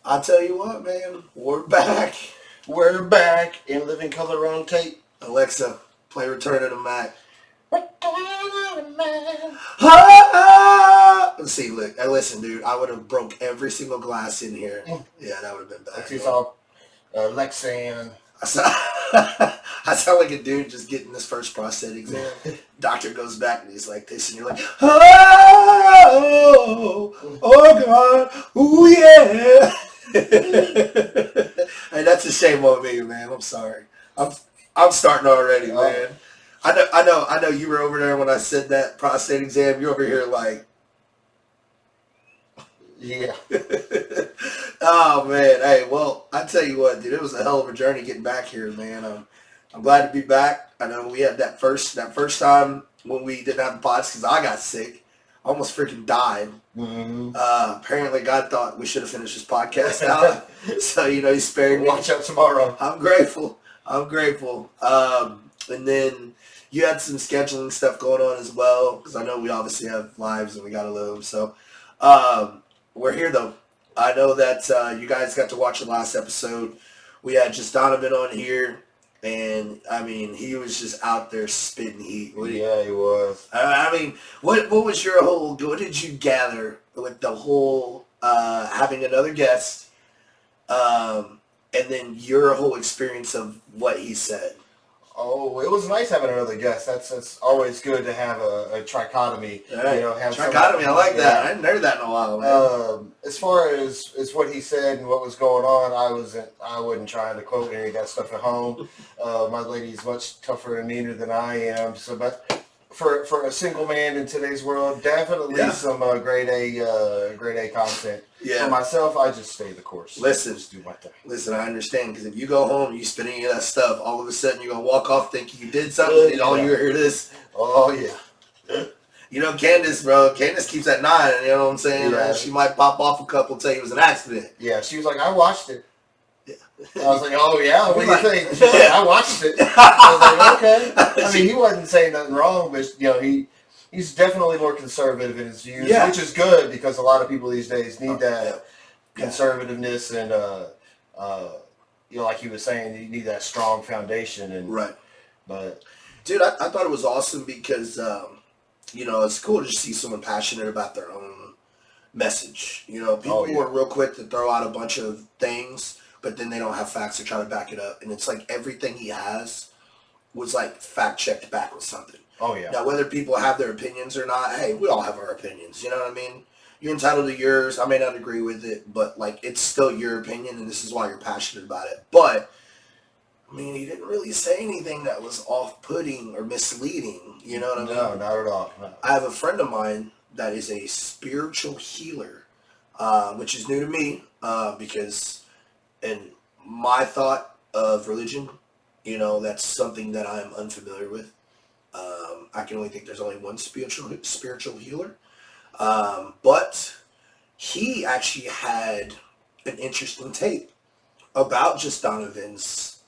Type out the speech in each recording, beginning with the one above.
I'll tell you what, man. We're back. We're back in living color on tape. Alexa, play Return of the Mac. Man. Let's see, look. Listen, dude. I would have broke every single glass in here. Yeah, that would have been bad. Like you saw Lexan. I sound like a dude just getting his first prostate exam. Doctor goes back and he's like this, and you're like, oh God, ooh yeah. Hey, that's a shame on me, man. I'm sorry. I'm starting already, man. I know. You were over there when I said that prostate exam. You're over here like, yeah. Oh man, hey, well, I tell you what, dude, it was a hell of a journey getting back here, man. I'm glad to be back. I know we had that first time when we didn't have the pods because I got sick, I almost freaking died. Mm-hmm. Apparently, God thought we should have finished this podcast out, so He spared me. Watch out tomorrow. I'm grateful. And then you had some scheduling stuff going on as well because I know we obviously have lives and we gotta live. So we're here though. I know that you guys got to watch the last episode. We had just Donovan on here, and I mean, he was just out there spitting heat. Yeah, he was. I mean, what was your whole? What did you gather with the whole having another guest, and then your whole experience of what he said? Oh, it was nice having another guest. That's always good to have a trichotomy. Right. Have trichotomy. I like that. I hadn't heard that in a while, man. As far as what he said and what was going on, I wouldn't try to quote any of that stuff at home. My lady's much tougher and meaner than I am. So, but for a single man in today's world, definitely some grade A content. Yeah. For myself, I just stay the course. Listen, just do my thing. Listen, I understand because if you go home, you spend any of that stuff, all of a sudden you're gonna walk off thinking you did something, and all you hear this. Oh yeah. Candace, bro. Candace keeps at 9. You know what I'm saying? Yeah. She might pop off a couple, tell you it was an accident. Yeah, she was like, I watched it. Yeah. I was like, oh yeah, what do you think? She's like, I watched it. I was like, okay. I mean, he wasn't saying nothing wrong, but he's definitely more conservative in his views, which is good because a lot of people these days need that conservativeness and like he was saying, you need that strong foundation and right. But dude, I thought it was awesome because it's cool to just see someone passionate about their own message. People were real quick to throw out a bunch of things, but then they don't have facts to try to back it up. And it's like everything he has was like fact checked back with something. Oh yeah. Now whether people have their opinions or not, hey, we all have our opinions. You know what I mean? You're entitled to yours. I may not agree with it, but like it's still your opinion, and this is why you're passionate about it. But I mean, he didn't really say anything that was off-putting or misleading. You know what I mean? No, not at all. No. I have a friend of mine that is a spiritual healer, which is new to me because in my thought of religion, that's something that I'm unfamiliar with. I can only think there's only one spiritual healer. But he actually had an interesting take about just Donovan's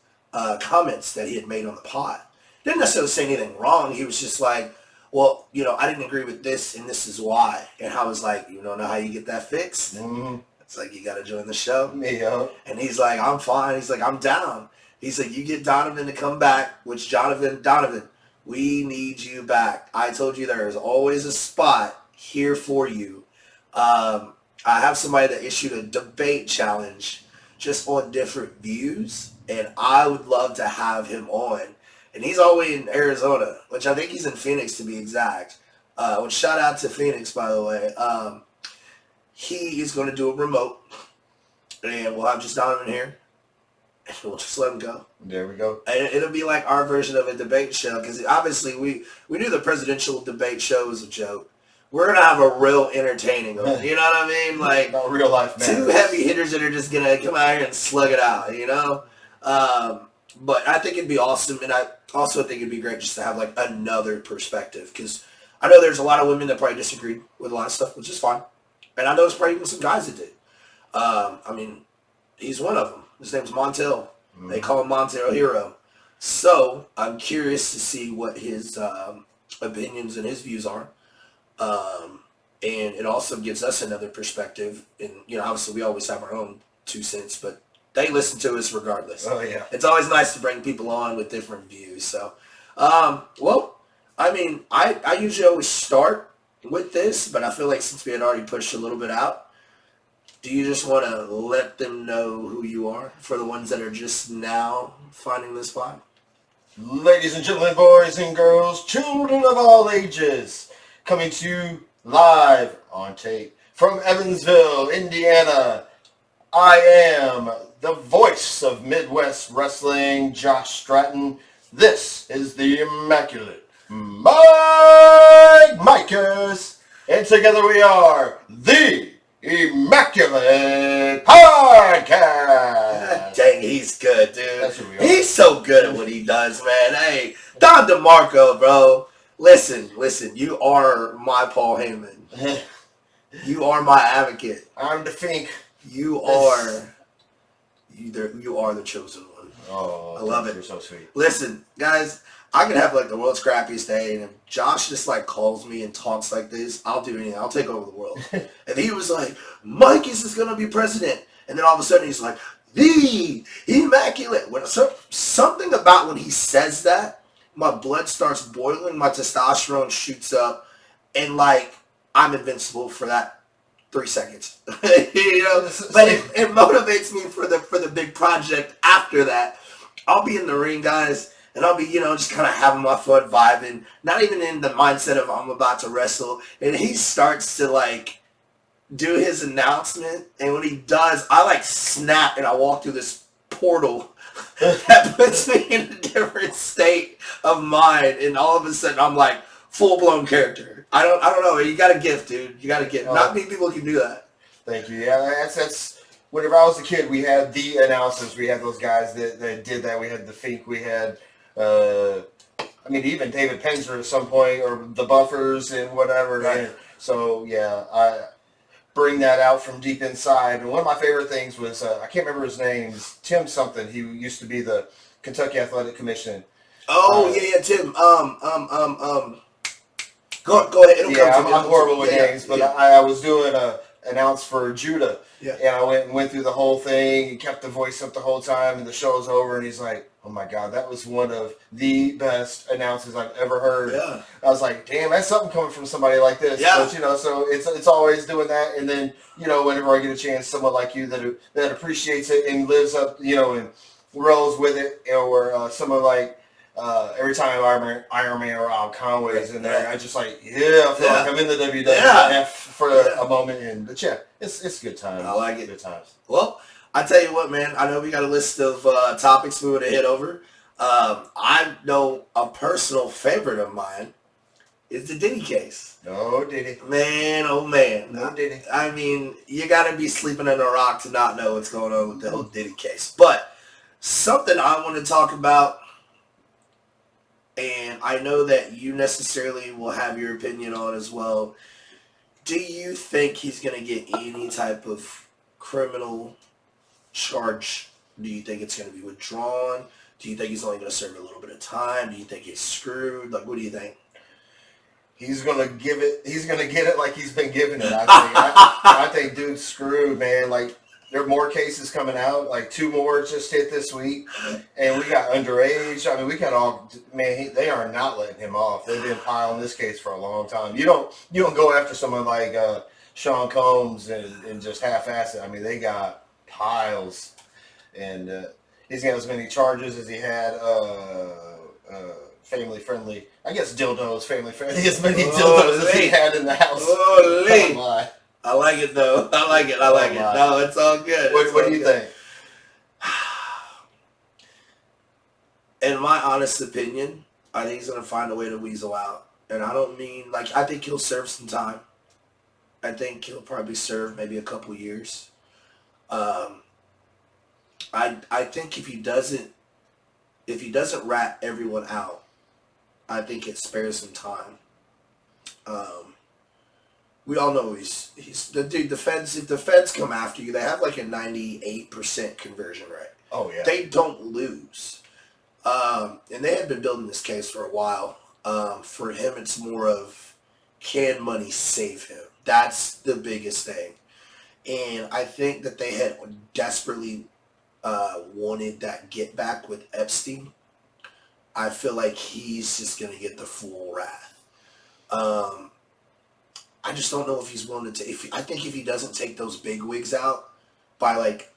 comments that he had made on the pod. Didn't necessarily say anything wrong. He was just like, well, I didn't agree with this and this is why. And I was like, you don't know how you get that fixed? Mm-hmm. It's like, you got to join the show. Yeah. And he's like, I'm fine. He's like, I'm down. He's like, you get Donovan to come back, which Donovan, we need you back. I told you there is always a spot here for you. I have somebody that issued a debate challenge just on different views, and I would love to have him on. And he's all the way in Arizona, which I think he's in Phoenix to be exact. Which shout out to Phoenix, by the way. He is going to do a remote, and we'll have just Donovan here, and we'll just let him go. There we go. And it'll be like our version of a debate show, because obviously we do the presidential debate show as a joke. We're going to have a real entertaining one. You know what I mean? Like, no real life man. 2 heavy hitters that are just going to come out here and slug it out, But I think it'd be awesome, and I also think it'd be great just to have, like, another perspective, because I know there's a lot of women that probably disagreed with a lot of stuff, which is fine. And I know there's probably even some guys that did. I mean, he's one of them. His name's Montel. Mm-hmm. They call him Montel Hero. So I'm curious to see what his opinions and his views are. And it also gives us another perspective. And, obviously we always have our own 2 cents, but they listen to us regardless. Oh yeah. It's always nice to bring people on with different views. So, well, I mean, I usually always start with this, but I feel like since we had already pushed a little bit out, do you just want to let them know who you are for the ones that are just now finding this pod? Ladies and gentlemen, boys and girls, children of all ages, coming to you live on tape from Evansville, Indiana. I am the voice of Midwest Wrestling, Josh Stratton. This is the Immaculate Mike Micus, and together we are the Immaculate Podcast. Dang, he's good, dude. That's who we are. He's so good at what he does, man. Hey, Don DeMarco, bro. Listen. You are my Paul Heyman. You are my advocate. I'm the Fink. You are the chosen one. Oh, I love it. You're so sweet. Listen, guys, I could have like the world's crappiest day, and if Josh just like calls me and talks like this, I'll do anything. I'll take over the world. And he was like, "Mike is gonna be president," and then all of a sudden he's like, "The Immaculate." When something about when he says that, my blood starts boiling, my testosterone shoots up, and like I'm invincible for that 3 seconds. You know, but it motivates me for the big project after that. I'll be in the ring, guys, and I'll be, just kind of having my fun, vibing, not even in the mindset of I'm about to wrestle. And he starts to like do his announcement, and when he does, I like snap and I walk through this portal that puts me in a different state of mind, and all of a sudden I'm like full blown character. I don't know. You got a gift, dude. You got a gift. Not many people can do that. Thank you. Yeah, that's. Whenever I was a kid, we had the announcers. We had those guys that did that. We had the Fink. We had, even David Penzer at some point, or the Buffers and whatever. Right. And so yeah, I bring that out from deep inside. And one of my favorite things was I can't remember his name. It's Tim something. He used to be the Kentucky Athletic Commission. Oh yeah, Tim. Go ahead. It'll come to me. I'm horrible with names, but I was doing a announce for Judah. Yeah. And I went through the whole thing and kept the voice up the whole time, and the show's over, and he's like, "Oh my God, that was one of the best announces I've ever heard." Yeah. I was like, "Damn, that's something coming from somebody like this." Yeah. But, so it's always doing that, and then whenever I get a chance, someone like you that appreciates it and lives up, and rolls with it, or someone like. Every time Iron Man or Rob Conway's in there, I just like, I feel like I'm in the WWF for a moment. But it's good times. I like it. Good times. Well, I tell you what, man. I know we got a list of topics we want to hit over. I know a personal favorite of mine is the Diddy case. No Diddy. Man, oh man. No Diddy. I mean, you got to be sleeping in a rock to not know what's going on with the whole Diddy case. But something I want to talk about, and I know that you necessarily will have your opinion on as well. Do you think he's going to get any type of criminal charge? Do you think it's going to be withdrawn? Do you think he's only going to serve a little bit of time? Do you think he's screwed? Like, what do you think? He's gonna give it. He's gonna get it like he's been giving it. I think dude's screwed, man. Like, there are more cases coming out. Like 2 more just hit this week, and we got underage. I mean, we got all. Man, they are not letting him off. They've been piling this case for a long time. You don't go after someone like Sean Combs and just half-ass it. I mean, they got piles, and he's got as many charges as he had. Family friendly. I guess dildos, family friendly. As many dildos as he had in the house. Oh, I like it though. I like it. No, it's all good. What do you think? In my honest opinion, I think he's gonna find a way to weasel out. And I don't mean I think he'll serve some time. I think he'll probably serve maybe a couple years. I think if he doesn't rat everyone out, I think it spares him time. We all know he's the dude. The feds, if the feds come after you, they have like a 98% conversion rate. Oh yeah. They don't lose. And they have been building this case for a while. For him, it's more of, can money save him? That's the biggest thing. And I think that they had desperately wanted that get back with Epstein. I feel like he's just gonna get the full wrath. Um, I just don't know if he's willing to. I think if he doesn't take those big wigs out by like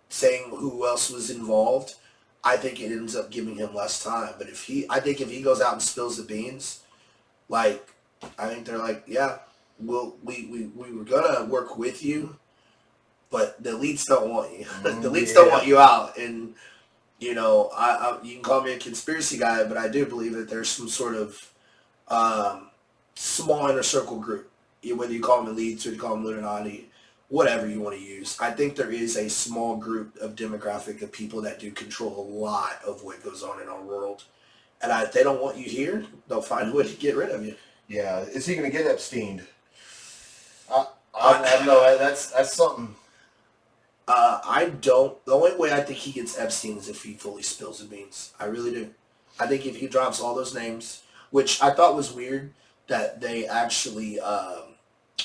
saying who else was involved, I think it ends up giving him less time. But I think if he goes out and spills the beans, like, I think they're like, yeah, we were gonna work with you, but the elites don't want you. The elites don't want you out, and you can call me a conspiracy guy, but I do believe that there's some sort of small inner circle group, whether you call them elites or you call them Illuminati, whatever you want to use. I think there is a small group of demographic of people that do control a lot of what goes on in our world. And if they don't want you here, they'll find a way to get rid of you. Yeah. Is he going to get Epstein? I don't know. That's something. I don't. The only way I think he gets Epstein is if he fully spills the beans. I really do. I think if he drops all those names, which I thought was weird that they actually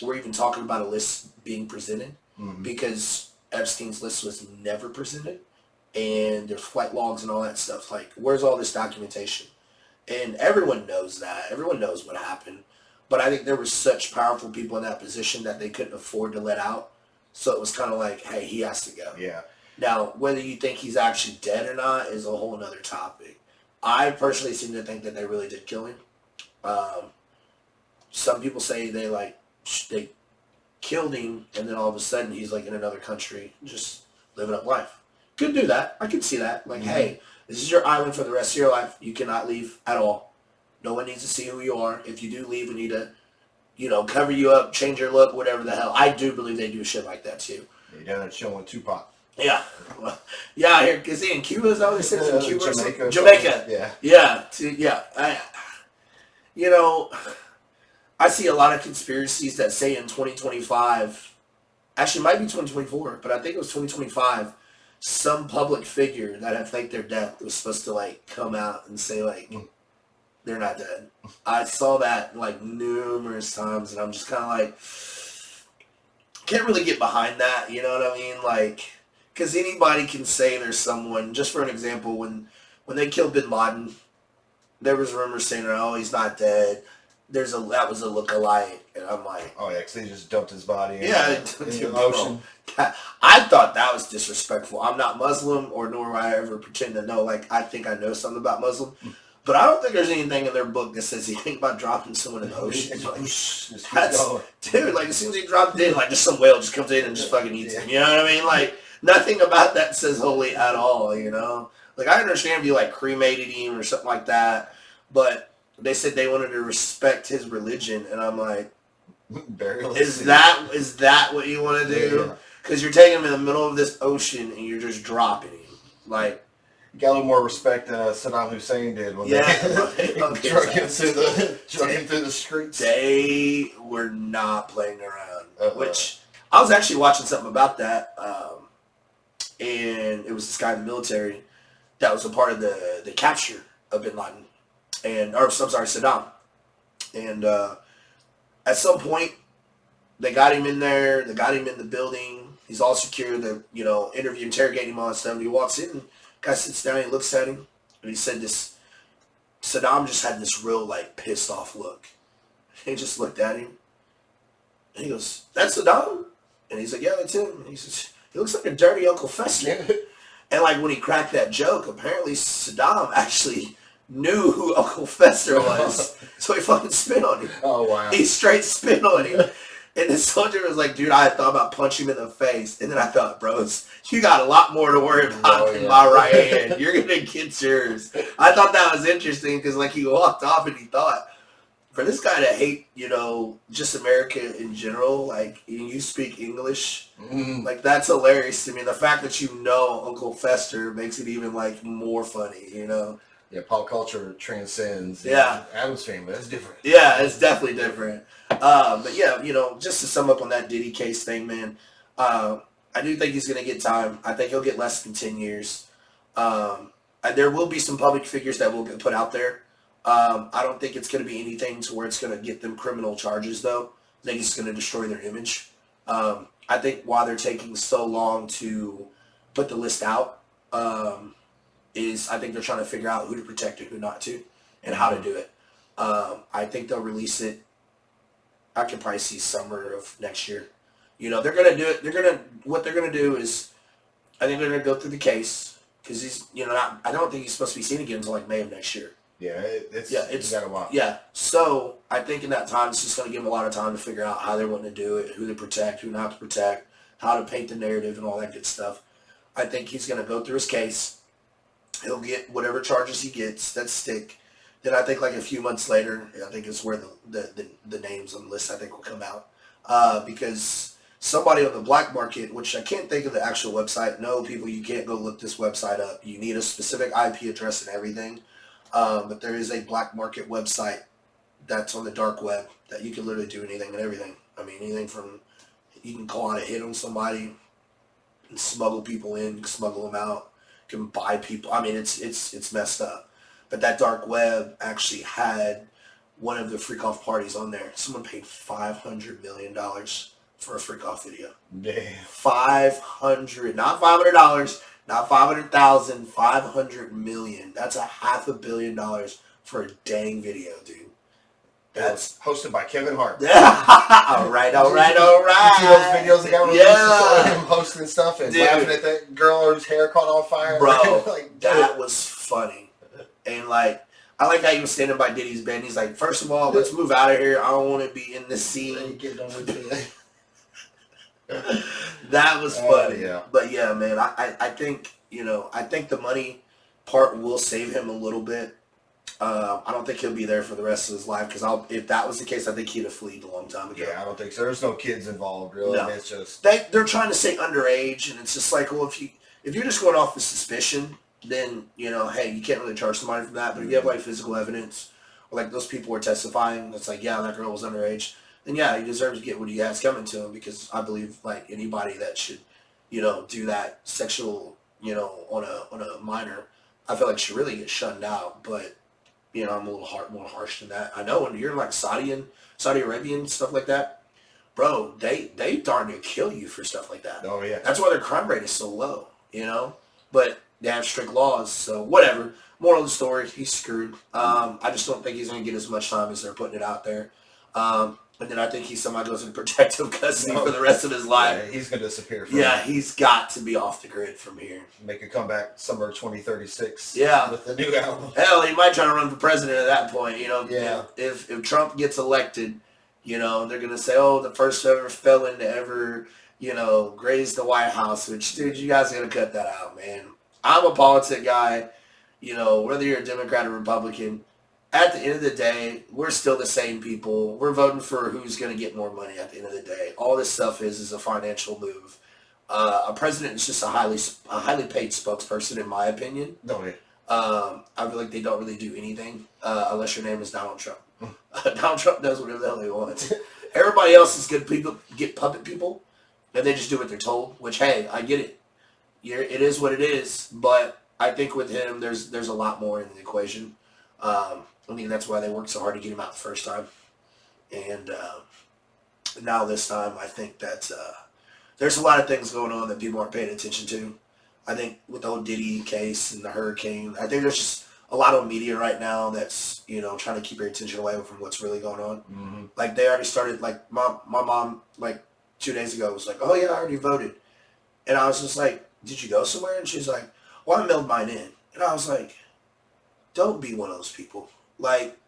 were even talking about a list being presented, because Epstein's list was never presented, and there's flight logs and all that stuff. Like, where's all this documentation? And everyone knows that. Everyone knows what happened. But I think there were such powerful people in that position that they couldn't afford to let out. So it was kind of like, hey, he has to go. Yeah. Now, whether you think he's actually dead or not is a whole other topic. I personally seem to think that they really did kill him. Some people say they killed him, and then all of a sudden he's like in another country, just living up life. Could do that. I could see that. Like, hey, this is your island for the rest of your life. You cannot leave at all. No one needs to see who you are. If you do leave, we need to, cover you up, change your look, whatever the hell. I do believe they do shit like that too. They done that show with Tupac. Yeah. Well, yeah, here, is he in Cuba? Is that what he said? In Cuba? Jamaica. Jamaica. Yeah. Yeah. I see a lot of conspiracies that say in 2025, actually it might be 2024, but I think it was 2025, some public figure that had faked their death was supposed to come out and say they're not dead. I saw that numerous times, and I'm just kind of can't really get behind that, you know what I mean? Because anybody can say there's someone. Just for an example, when they killed Bin Laden, there was rumors saying, oh, he's not dead. That was a look-alike, and I'm like, oh yeah, because they just dumped his body in the ocean. I thought that was disrespectful. I'm not Muslim, nor will I ever pretend to know. I think I know something about Muslim, but I don't think there's anything in their book that says he think about dropping someone in the ocean. Dude, as soon as he dropped in, just some whale just comes in and just fucking eats him. You know what I mean? Nothing about that says holy at all. I understand if you cremated him or something like that, but they said they wanted to respect his religion, and I'm like, is that what you want to do? Because you're taking him in the middle of this ocean and you're just dropping him. You got a little more respect than Saddam Hussein did when they drug him through the streets. They were not playing around. Which I was actually watching something about that, and it was this guy in the military that was a part of the capture of Bin Laden. Saddam. And at some point, they got him in there. They got him in the building. He's all secure. They, interrogating him on stuff. And he walks in. Guy sits down. He looks at him, and he said this. Saddam just had this real pissed off look. He just looked at him, and he goes, "That's Saddam?" And he's like, "Yeah, that's him." And he says, "He looks like a dirty Uncle Fester." And when he cracked that joke, apparently Saddam actually knew who Uncle Fester was, so he fucking spit on him. Oh, wow. He straight spit on him. And the soldier was like, dude, I thought about punching him in the face. And then I thought, bros, you got a lot more to worry about than my right hand. You're going to get yours. I thought that was interesting because he walked off and he thought, for this guy to hate, just America in general, you speak English, that's hilarious to me. The fact that Uncle Fester makes it even more funny, Yeah, pop culture transcends. Yeah. Adam's family, that's different. Yeah, it's definitely different. But yeah, just to sum up on that Diddy case thing, man, I do think he's going to get time. I think he'll get less than 10 years. There will be some public figures that will get put out there. I don't think it's going to be anything to where it's going to get them criminal charges, though. I think it's going to destroy their image. I think why they're taking so long to put the list out is I think they're trying to figure out who to protect and who not to, and how to do it. I think they'll release it. I could probably see summer of next year. They're gonna do it. What they're gonna do is, I think they're gonna go through the case because he's, I don't think he's supposed to be seen again until like May of next year. Yeah, it's you got a while. Yeah, so I think in that time it's just gonna give him a lot of time to figure out how they want to do it, who to protect, who not to protect, how to paint the narrative, and all that good stuff. I think he's gonna go through his case. He'll get whatever charges he gets that stick. Then I think like a few months later, I think is where the names on the list I think will come out. Because somebody on the black market, which I can't think of the actual website. No, people, you can't go look this website up. You need a specific IP address and everything. But there is a black market website that's on the dark web that you can literally do anything and everything. I mean, anything from, you can call out a hit on somebody and smuggle people in, smuggle them out, you can buy people. I mean, it's messed up. But that dark web actually had one of the freak off parties on there. Someone paid $500 million for a freak off video. Damn. 500, not $500, not 500,000, 500 million. That's $500 million for a dang video, dude. That's hosted by Kevin Hart. all right. You see those videos that got released? Yeah. Him posting stuff and Dude. laughing at that girl whose hair caught on fire. Bro, like, that was funny. And like, I like how he was standing by Diddy's bed. He's like, first of all, let's move out of here. I don't want to be in this scene. That was funny. Yeah. But yeah, man, I think, I think the money part will save him a little bit. I don't think he'll be there for the rest of his life because if that was the case, I think he'd have fled a long time ago. Yeah, I don't think so. There's no kids involved, really. No. It's just they're trying to say underage, and it's just like, well, if you're just going off with suspicion, then hey, you can't really charge somebody for that. But if you have like physical evidence, or like those people were testifying, it's like, yeah, that girl was underage, then yeah, he deserves to get what he has coming to him because I believe like anybody that should, do that sexual, on a minor, I feel like should really get shunned out, but. I'm a little more harsh than that. I know when you're like Saudi Arabian, stuff like that, bro, they darn near kill you for stuff like that. Oh, yeah. That's why their crime rate is so low, But they have strict laws, so whatever. Moral of the story, he's screwed. I just don't think he's going to get as much time as they're putting it out there. And then I think he somehow goes into protective custody for the rest of his life. Yeah, he's going to disappear. He's got to be off the grid from here. Make a comeback summer 2036. Yeah. With the new album. Hell, he might try to run for president at that point. Yeah. If Trump gets elected, they're going to say, oh, the first ever felon to ever, graze the White House. Which, dude, you guys got to cut that out, man. I'm a politic guy. Whether you're a Democrat or Republican, at the end of the day, we're still the same people. We're voting for who's going to get more money at the end of the day. All this stuff is a financial move. A president is just a highly paid spokesperson, in my opinion. No way. I feel like they don't really do anything unless your name is Donald Trump. Donald Trump does whatever the hell he wants. Everybody else is good people, get puppet people, and they just do what they're told, which, hey, I get it. It is what it is, but I think with him, there's a lot more in the equation. I think that's why they worked so hard to get him out the first time. And now this time, I think that there's a lot of things going on that people aren't paying attention to. I think with the whole Diddy case and the hurricane, I think there's just a lot of media right now that's, trying to keep your attention away from what's really going on. Mm-hmm. Like, they already started, like, my mom, like, 2 days ago was like, oh, yeah, I already voted. And I was just like, did you go somewhere? And she's like, well, I mailed mine in. And I was like, don't be one of those people. Like,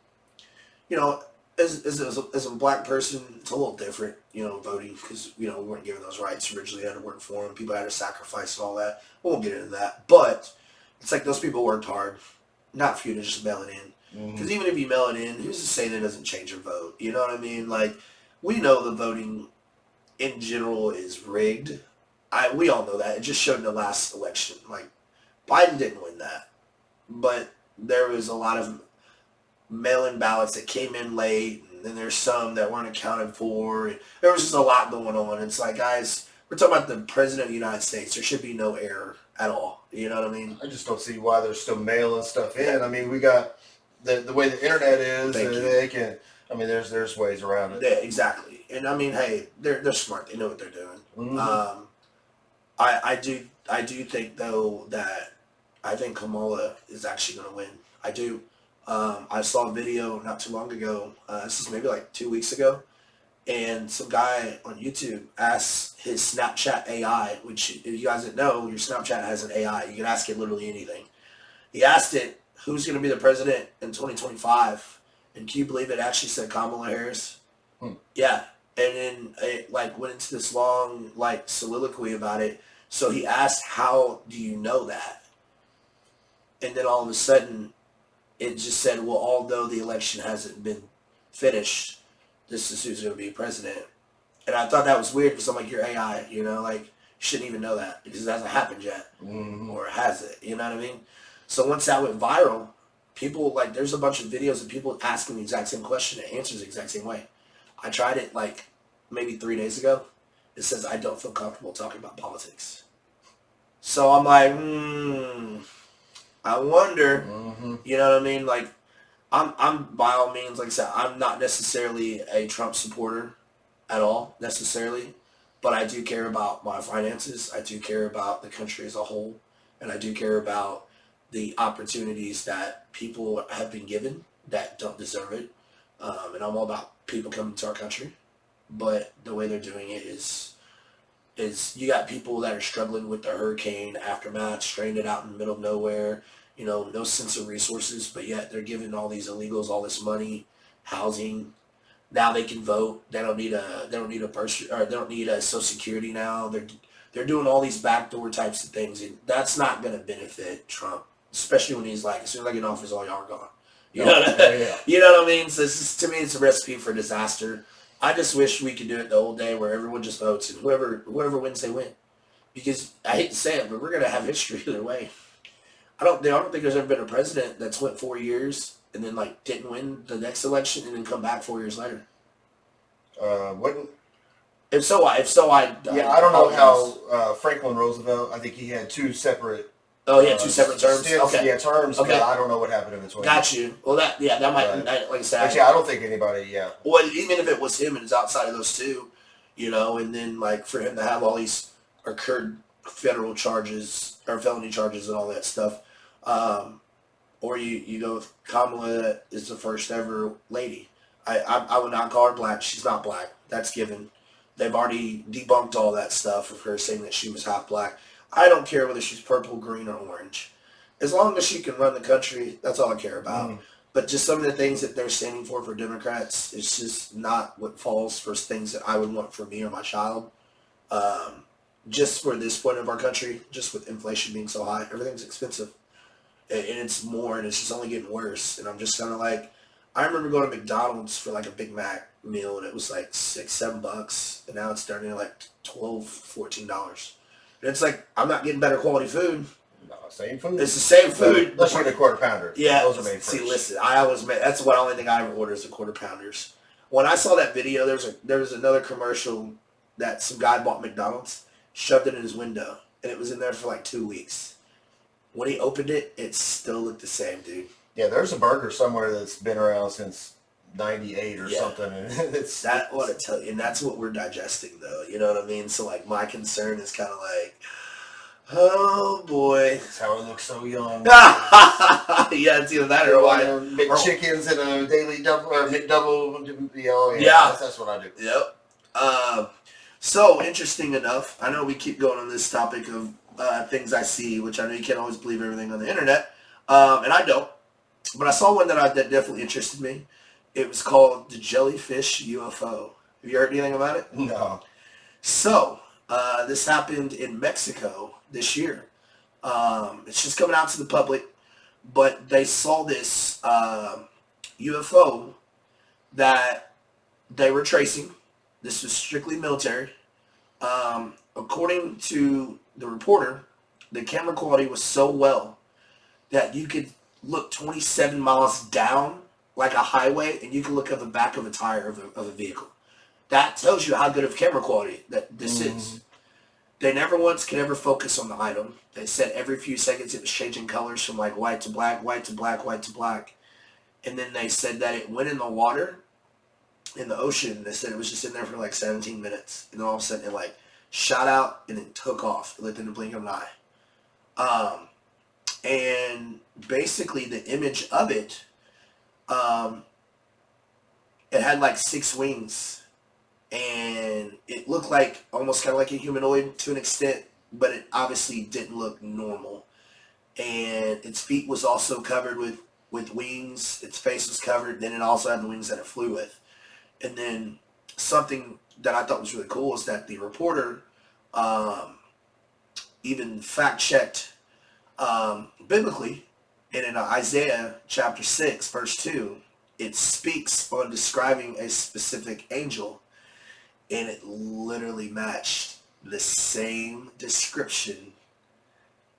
as a black person, it's a little different, voting, because, we weren't given those rights originally. Had to work for them. People had to sacrifice and all that. We won't get into that. But it's like those people worked hard, not for you to just mail it in. Because even if you mail it in, who's to say that doesn't change your vote? You know what I mean? Like, we know the voting in general is rigged. We all know that. It just showed in the last election. Like, Biden didn't win that. But there was a lot of mail-in ballots that came in late, and then there's some that weren't accounted for. There was just a lot going on. It's like, guys, we're talking about the President of the United States. There should be no error at all. You know what I mean? I just don't see why they're still mailing stuff in. I mean, we got the way the internet is. They can. I mean, there's ways around it. Yeah, exactly. and I mean, hey, they're smart. They know what they're doing. Mm-hmm. I do think though that I think Kamala is actually going to win. I do. I saw a video not too long ago. This is maybe like 2 weeks ago, and some guy on YouTube asked his Snapchat AI, which if you guys didn't know, your Snapchat has an AI. You can ask it literally anything. He asked it, "Who's going to be the president in 2025?" And can you believe it actually said Kamala Harris? Hmm. Yeah, and then it like went into this long like soliloquy about it. So he asked, "How do you know that?" And then all of a sudden, it just said, "Well, although the election hasn't been finished, this is who's going to be president." And I thought that was weird because I'm like, "You're AI, you know, like you shouldn't even know that because it hasn't happened yet, or has it? You know what I mean?" So once that went viral, people like there's a bunch of videos of people asking the exact same question and answers the exact same way. I tried it like maybe 3 days ago. It says I don't feel comfortable talking about politics. So I'm like, I wonder. Mm-hmm. You know what I mean? Like, I'm by all means, like I said, I'm not necessarily a Trump supporter at all necessarily, but I do care about my finances. I do care about the country as a whole, and I do care about the opportunities that people have been given that don't deserve it. And I'm all about people coming to our country, but the way they're doing it is you got people that are struggling with the hurricane aftermath, stranded out in the middle of nowhere, you know, no sense of resources, but yet they're giving all these illegals all this money, housing. Now they can vote. They don't need a person, or they don't need a social security now. They're doing all these backdoor types of things, and that's not going to benefit Trump, especially when he's like, as soon as I get in office, all y'all are gone. You know, you know what I mean? So to me, it's a recipe for disaster. I just wish we could do it the old day where everyone just votes and whoever wins, they win. Because I hate to say it, but we're gonna have history either way. I don't think there's ever been a president that's went 4 years and then like didn't win the next election and then come back 4 years later. Wouldn't If so, I Yeah, I don't know how Franklin Roosevelt. I think he had two separate. Oh, he had two separate terms. Stints, Okay, yeah, terms. okay. But I don't know what happened in between. Got you. Well, that might Right. like I said. But yeah, I don't think anybody. Yeah. Well, even if it was him and it's outside of those two, you know, and then like for him to have all these occurred federal charges or felony charges and all that stuff, or you go with Kamala is the first ever lady. I would not call her black. She's not black. That's given. They've already debunked all that stuff of her saying that she was half black. I don't care whether she's purple, green, or orange. As long as she can run the country, that's all I care about. Mm. But just some of the things that they're standing for Democrats, it's just not what falls for things that I would want for me or my child. Just for this point of our country, just with inflation being so high, everything's expensive. And it's more, and it's just only getting worse. And I'm just kind of like, I remember going to McDonald's for like a Big Mac meal, and it was like $6-7, and now it's starting at like $12-14. And it's like, I'm not getting better quality food. No, same food. It's the same food. Unless you get a quarter pounder. Yeah. Those are made See, fresh. listen, I always make, that's the only thing I ever order is the quarter pounders. When I saw that video, there was another commercial that some guy bought McDonald's, shoved it in his window, and it was in there for like 2 weeks. When he opened it, it still looked the same, dude. Yeah, there's a burger somewhere that's been around since '98 or Yeah. something, and it's That what I tell you, and that's what we're digesting, though. You know what I mean? So like, my concern is kind of like, oh boy. That's how it looks so young. Yeah, it's either that or why. McChickens and a daily double or McDouble. Yeah. That's what I do. Yep. So interesting enough, I know we keep going on this topic of things I see, which I know you can't always believe everything on the internet, and I don't. But I saw one that definitely interested me. It was called the jellyfish UFO. Have you heard anything about it? No. So this happened in Mexico this year. It's just coming out to the public, but they saw this UFO that they were tracing. This was strictly military. According to the reporter, the camera quality was so well that you could look 27 miles down like a highway, and you can look at the back of a tire of a vehicle. That tells you how good of camera quality that this is. They never once could ever focus on the item. They said every few seconds it was changing colors from like white to black, white to black, white to black. And then they said that it went in the water in the ocean. They said it was just in there for like 17 minutes, and then all of a sudden it like shot out and it took off within the blink of an eye. And basically the image of it, it had like 6 wings, and it looked like almost kind of like a humanoid to an extent, but it obviously didn't look normal. And its feet was also covered with wings. Its face was covered. Then it also had the wings that it flew with. And then something that I thought was really cool is that the reporter even fact-checked biblically, and in Isaiah chapter 6, verse 2, it speaks on describing a specific angel, and it literally matched the same description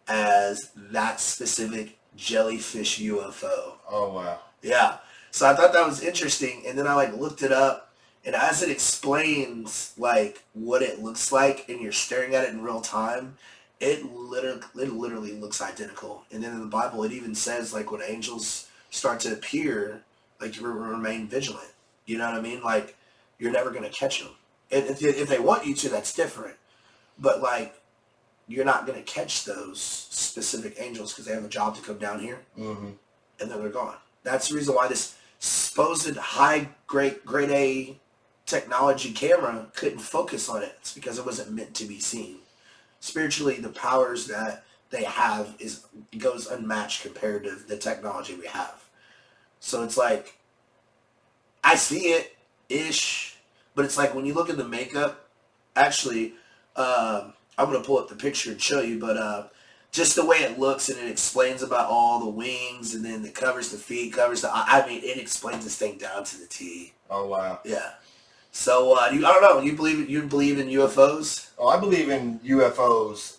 as that specific jellyfish UFO. Oh, wow. Yeah. So I thought that was interesting, and then I like looked it up, and as it explains like what it looks like, and you're staring at it in real time, it literally looks identical. And then in the Bible, it even says like when angels start to appear, like you remain vigilant. You know what I mean? Like you're never gonna catch them. And if they want you to, that's different. But like you're not gonna catch those specific angels because they have a job to come down here, and then they're gone. That's the reason why this supposed high grade A technology camera couldn't focus on it. It's because it wasn't meant to be seen. Spiritually, the powers that they have goes unmatched compared to the technology we have. So it's like, I see it ish, but it's like when you look at the makeup, actually, I'm gonna pull up the picture and show you, but just the way it looks, and it explains about all the wings, and then it covers the feet, covers the eye. I mean, it explains this thing down to the T. Oh, wow. Yeah. So I don't know. You believe in UFOs? Oh, I believe in UFOs.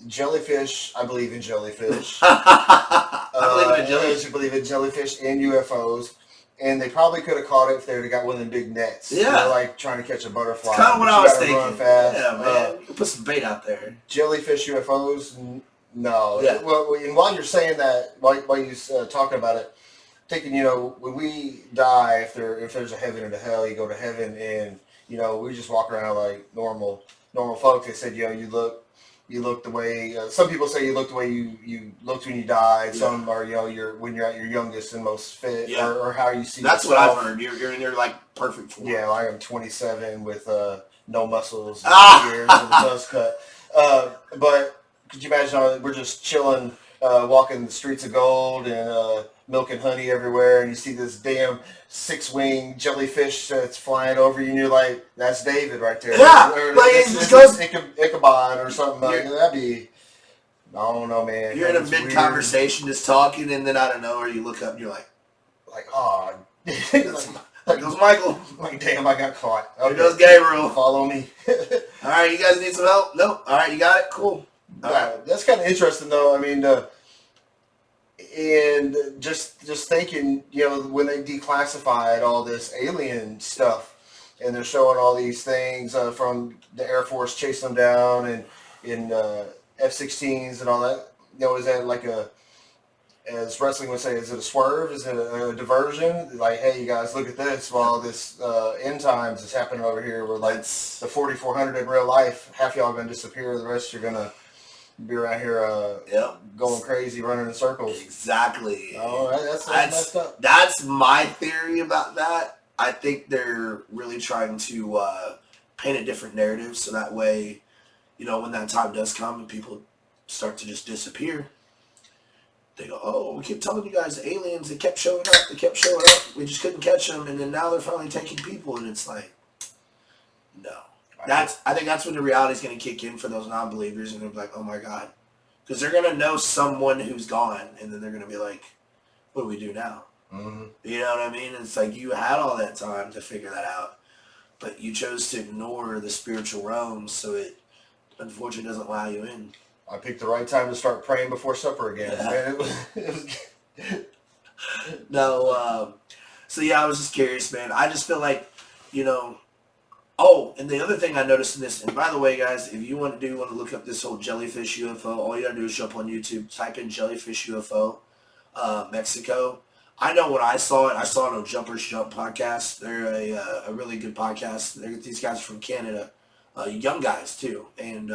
Jellyfish, I believe in jellyfish. I believe in jellyfish. I believe in jellyfish and UFOs. And they probably could have caught it if they would have got one of them big nets. Yeah. They're like trying to catch a butterfly. It's kind of what I was thinking. Run fast. Yeah, man. You can put some bait out there. Jellyfish, UFOs, no. Yeah. Well, and while you're saying that, while you're talking about it, thinking, when we die, if there's a heaven and a hell, you go to heaven, and we just walk around like normal folks. They said, you look the way. Some people say you look the way you looked when you died. Yeah. Some are, when you're at your youngest and most fit, yeah. or how you see. That's yourself. what I've heard. You're like perfect form. Yeah, I am 27 with no muscles, Ah! ears, and a buzz cut. But could you imagine? We're just chilling, walking the streets of gold and milk and honey everywhere, and you see this damn 6-winged jellyfish that's flying over you, and you're like, "That's David right there." Yeah, or, like it just goes Ichabod or something like that. That'd be. I don't know, man. You're in a mid-conversation, just talking, and then out of nowhere you look up and you're like, oh. There goes Michael. Like, damn, I got caught. Okay. There goes Gabriel. Follow me. All right, you guys need some help? Nope. All right, you got it? Cool. All right. That's kind of interesting, though. I mean, and just thinking, when they declassified all this alien stuff, and they're showing all these things from the Air Force chasing them down, and in F-16s and all that, is that like as wrestling would say, is it a swerve? Is it a diversion? Like, hey, you guys, look at this. While this end times is happening over here, we're like the 4,400 in real life. Half y'all are going to disappear. The rest you're going to be around here going crazy, running in circles. Exactly. Oh, that's messed up. That's my theory about that. I think they're really trying to paint a different narrative, so that way, when that time does come and people start to just disappear, they go, oh, we keep telling you guys, the aliens, they kept showing up, we just couldn't catch them, and then now they're finally taking people, and it's like, no. I think that's when the reality is going to kick in for those non-believers, and they're like, oh my God. Because they're going to know someone who's gone, and then they're going to be like, what do we do now? Mm-hmm. You know what I mean? It's like you had all that time to figure that out, but you chose to ignore the spiritual realm, so it unfortunately doesn't allow you in. I picked the right time to start praying before supper again. Yeah. No, so yeah, I was just curious, man. I just feel like, oh, and the other thing I noticed in this, and by the way, guys, if you want to look up this whole jellyfish UFO, all you gotta do is show up on YouTube, type in jellyfish UFO, Mexico. I know when I saw it on Jumpers Jump podcast. They're a really good podcast. These guys are from Canada, young guys too, and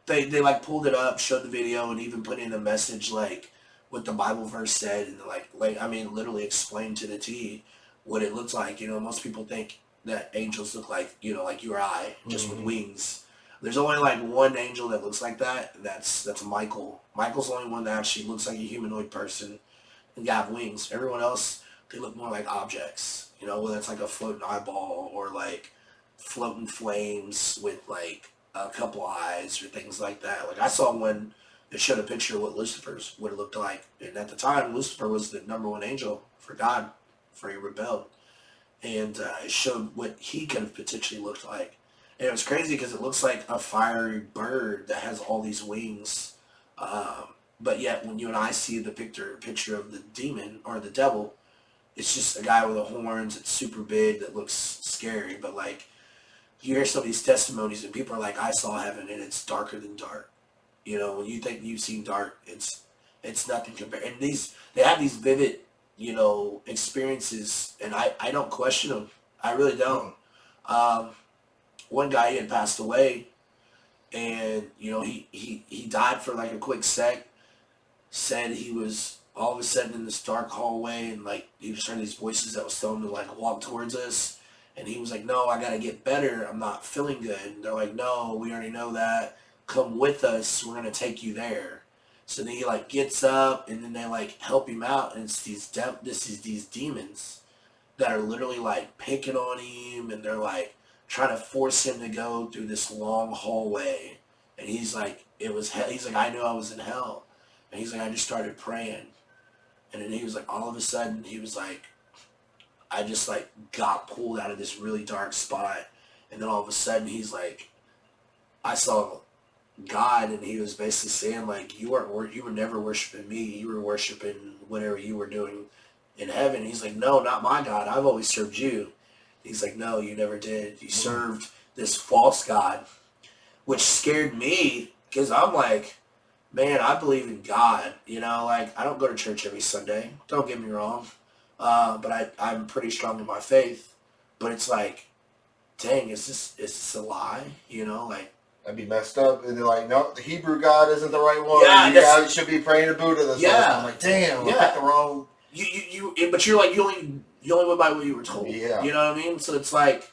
they like pulled it up, showed the video, and even put in a message like what the Bible verse said, and like I mean, literally explained to the T what it looks like. You know, most people think that angels look like like you or I, just with wings. There's only like one angel that looks like that. And that's Michael. Michael's the only one that actually looks like a humanoid person and got wings. Everyone else, they look more like objects. You know, whether it's like a floating eyeball or like floating flames with like a couple eyes or things like that. Like I saw one that showed a picture of what Lucifer's would have looked like, and at the time, Lucifer was the number one angel for God, for he rebelled, and it showed what he could have potentially looked like. And it was crazy because it looks like a fiery bird that has all these wings. But yet, when you and I see the picture of the demon or the devil, it's just a guy with the horns. It's super big that looks scary. But like, you hear some of these testimonies and people are like, "I saw heaven and it's darker than dark." You know, when you think you've seen dark, it's nothing compared. And they have these vivid, experiences, and I don't question them. I really don't. Um, One guy, he had passed away, and he died for like a quick sec. Said he was all of a sudden in this dark hallway, and like he was hearing these voices that was telling him to like walk towards us, and he was like, "No, I gotta get better. I'm not feeling good." And they're like, "No, we already know that. Come with us. We're gonna take you there." So then he like gets up, and then they like help him out, and it's these demons that are literally like picking on him, and they're like trying to force him to go through this long hallway. And he's like, it was hell. He's like, I knew I was in hell. And he's like, I just started praying. And then he was like, all of a sudden, he was like, I just like got pulled out of this really dark spot. And then all of a sudden, he's like, I saw God, and he was basically saying like, you were never worshiping me. You were worshiping whatever you were doing in heaven. He's like, no, not my God. I've always served you. He's like, no, you never did. You served this false God, which scared me because I'm like, man, I believe in God. Like I don't go to church every Sunday. Don't get me wrong, but I'm pretty strong in my faith. But it's like, dang, is this a lie? Like That'd be messed up. And they're like, no, the Hebrew God isn't the right one. Yeah, you guys should be praying to Buddha this Yeah. way. I'm like, damn, I picked the wrong. but you're like, you only went by what you were told. Yeah. You know what I mean? So it's like,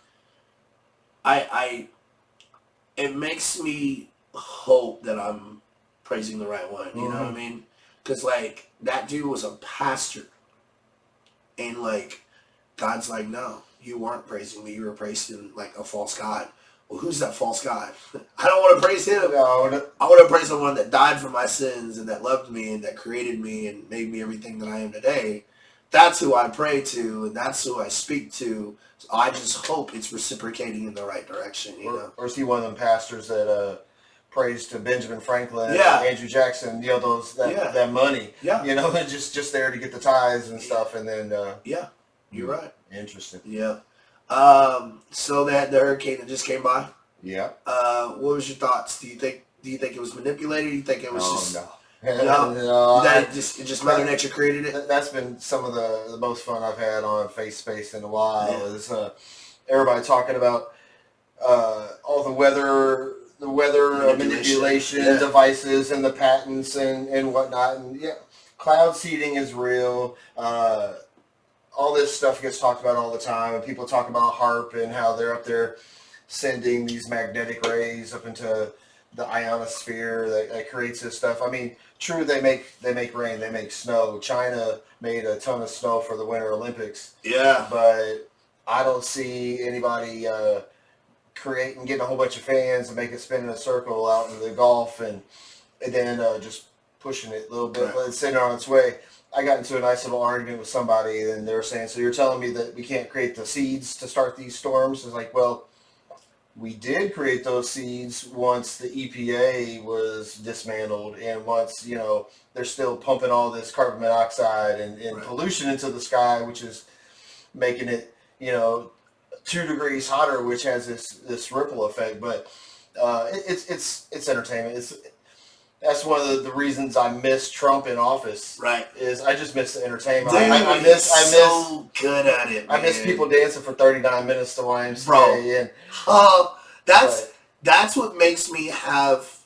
it makes me hope that I'm praising the right one. You know what I mean? Because like that dude was a pastor, and like God's like, no, you weren't praising me. You were praising like a false god. Well, who's that false god? I don't want to praise him. No, I want to praise the one that died for my sins and that loved me and that created me and made me everything that I am today. That's who I pray to, and that's who I speak to. So I just hope it's reciprocating in the right direction, Or is he one of them pastors that prays to Benjamin Franklin and Yeah. Andrew Jackson, that money. Yeah. And just there to get the tithes and stuff, and then Yeah, you're right. Interesting. Yeah. So they had the hurricane that just came by. Yeah. What was your thoughts? Do you think it was manipulated? Do you think it was just no. that just Mother Nature created it? That's been some of the most fun I've had on Face Space in a while. Is everybody talking about all the weather manipulation devices and the patents and whatnot, and cloud seeding is real. All this stuff gets talked about all the time, and people talk about HARP and how they're up there sending these magnetic rays up into the ionosphere that creates this stuff. I mean, true, they make rain, they make snow. China made a ton of snow for the Winter Olympics. Yeah. But I don't see anybody getting a whole bunch of fans and make it spin in a circle out in the Gulf and then just pushing it a little bit, let it sit on its way. I got into a nice little argument with somebody, and they were saying, so you're telling me that we can't create the seeds to start these storms? It's like, well, we did create those seeds once the EPA was dismantled, and once, they're still pumping all this carbon monoxide and pollution into the sky, which is making it, 2 degrees hotter, which has this ripple effect. But it's entertainment. That's one of the reasons I miss Trump in office. Right. Is I just miss the entertainment. Dude, I miss so good at it, man. I miss people dancing for 39 minutes to YMCA. Bro. That's what makes me have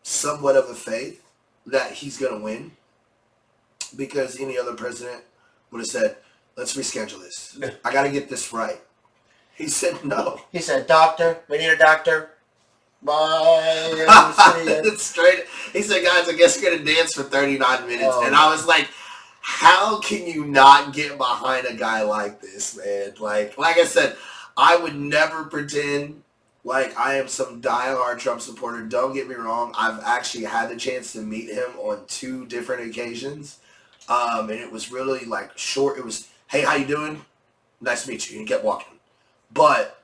somewhat of a faith that he's gonna win. Because any other president would have said, let's reschedule this. I gotta get this right. He said no. He said, doctor, we need a doctor. Bye. It's straight. He said, guys, I guess you're going to dance for 39 minutes. And I was like, how can you not get behind a guy like this, man? Like I said, I would never pretend like I am some diehard Trump supporter. Don't get me wrong. I've actually had the chance to meet him on 2 different occasions. And it was really like short. It was, hey, how you doing? Nice to meet you. And he kept walking. But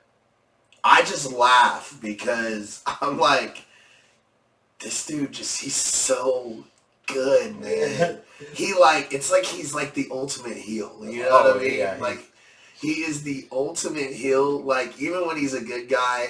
I just laugh because I'm like, this dude he's so good, man. It's like he's like the ultimate heel. You know what I mean? Yeah, like, he is the ultimate heel. Like, even when he's a good guy,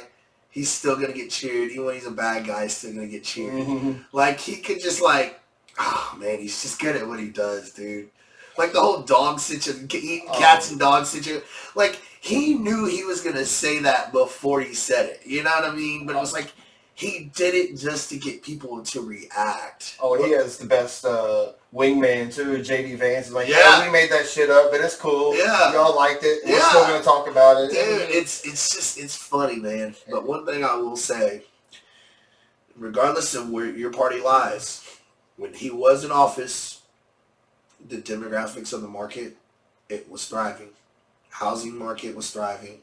he's still going to get cheered. Even when he's a bad guy, he's still going to get cheered. Mm-hmm. Like, he could just oh, man, he's just good at what he does, dude. Like, the whole dog situation, eating cats and dogs situation. Like, he knew he was going to say that before he said it. You know what I mean? But it was like, he did it just to get people to react. Oh, he has the best wingman, too. J.D. Vance is like, yeah, we made that shit up, but it's cool. Yeah. Y'all liked it. We're still going to talk about it. Dude, it's funny, man. But one thing I will say, regardless of where your party lies, when he was in office, the demographics of the market, it was thriving. Housing market was thriving.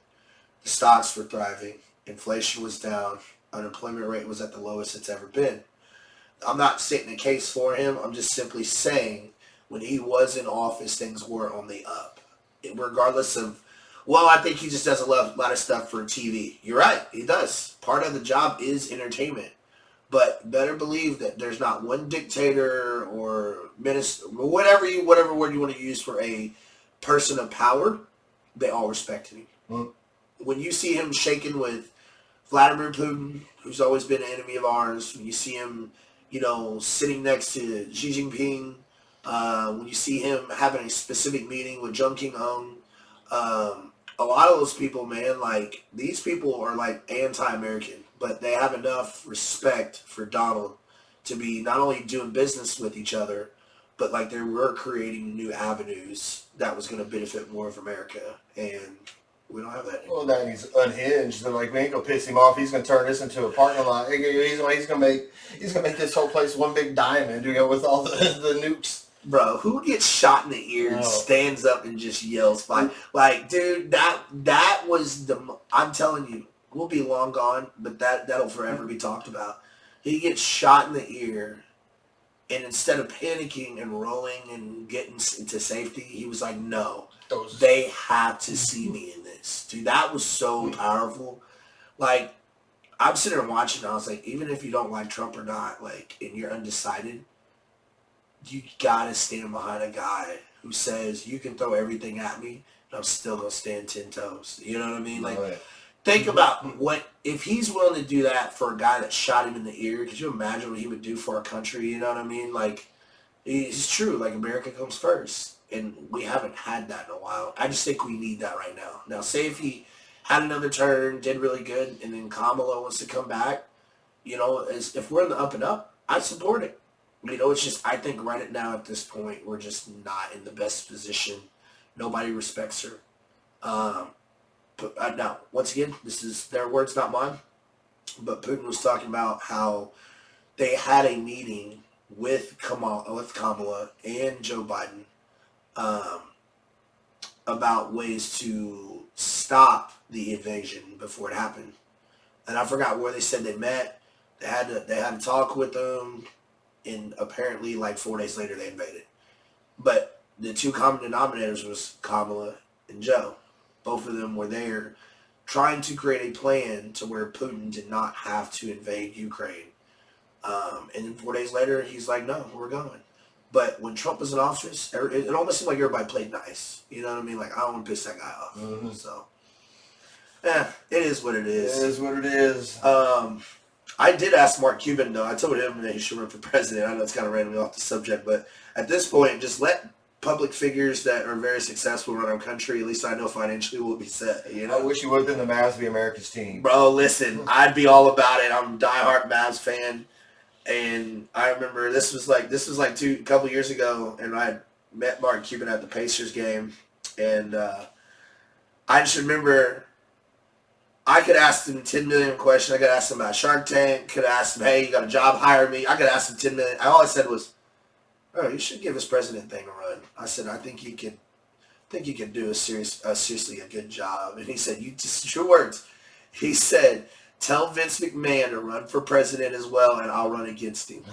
The stocks were thriving. Inflation was down. Unemployment rate was at the lowest it's ever been. I'm not stating a case for him. I'm just simply saying when he was in office, things were on the up. Regardless of, I think he just does a lot of stuff for TV. You're right. He does. Part of the job is entertainment. But better believe that there's not one dictator or minister, whatever word you want to use for a person of power, they all respect him. Mm. When you see him shaking with Vladimir Putin, who's always been an enemy of ours, when you see him, sitting next to Xi Jinping, when you see him having a specific meeting with Jung King-hung, a lot of those people, man, like, these people are, like, anti-American, but they have enough respect for Donald to be not only doing business with each other, but, like, they were creating new avenues that was going to benefit more of America, and we don't have that anymore. Well, now he's unhinged. They're like, we ain't gonna piss him off. He's gonna turn this into a parking lot. He's gonna make this whole place one big diamond, with all the nukes. Bro, who gets shot in the ear and stands up and just yells fire? Like, dude, that was I'm telling you, we'll be long gone, but that'll forever be talked about. He gets shot in the ear, and instead of panicking and rolling and getting into safety, he was like, no, they have to see me in this. Dude, that was so powerful. Like, I'm sitting there watching, and I was like, even if you don't like Trump or not, like, and you're undecided, you gotta stand behind a guy who says, you can throw everything at me, and I'm still gonna stand 10 toes. You know what I mean? Like, think about if he's willing to do that for a guy that shot him in the ear. Could you imagine what he would do for our country? You know what I mean? Like, it's true. Like, America comes first, and we haven't had that in a while. I just think we need that right now. Now, say if he had another turn, did really good, and then Kamala wants to come back, if we're in the up and up, I support it. It's just, I think right now at this point, we're just not in the best position. Nobody respects her. But now, once again, this is their words, not mine. But Putin was talking about how they had a meeting with Kamala and Joe Biden about ways to stop the invasion before it happened. And I forgot where they said they met. They had to talk with them, and apparently, like 4 days later, they invaded. But the two common denominators was Kamala and Joe. Both of them were there trying to create a plan to where Putin did not have to invade Ukraine. And then 4 days later, he's like, no, we're going. But when Trump was in office, it almost seemed like everybody played nice. You know what I mean? Like, I don't want to piss that guy off. Mm-hmm. So, it is what it is. It is what it is. I did ask Mark Cuban though. I told him that he should run for president. I know it's kind of randomly off the subject, but at this point, just let public figures that are very successful run our country. At least I know financially we'll be set. You know. I wish you would have been the Mavs be America's team. Bro, listen, I'd be all about it. I'm a diehard Mavs fan, and I remember this was like a couple years ago, and I met Mark Cuban at the Pacers game, and I just remember I could ask him 10 million questions. I could ask him about Shark Tank. Could ask him, hey, you got a job? Hire me. I could ask him 10 million. All I said was, oh, you should give this president thing a run. I said, I think you could do seriously a good job. And he said, you just true words. He said, tell Vince McMahon to run for president as well, and I'll run against him.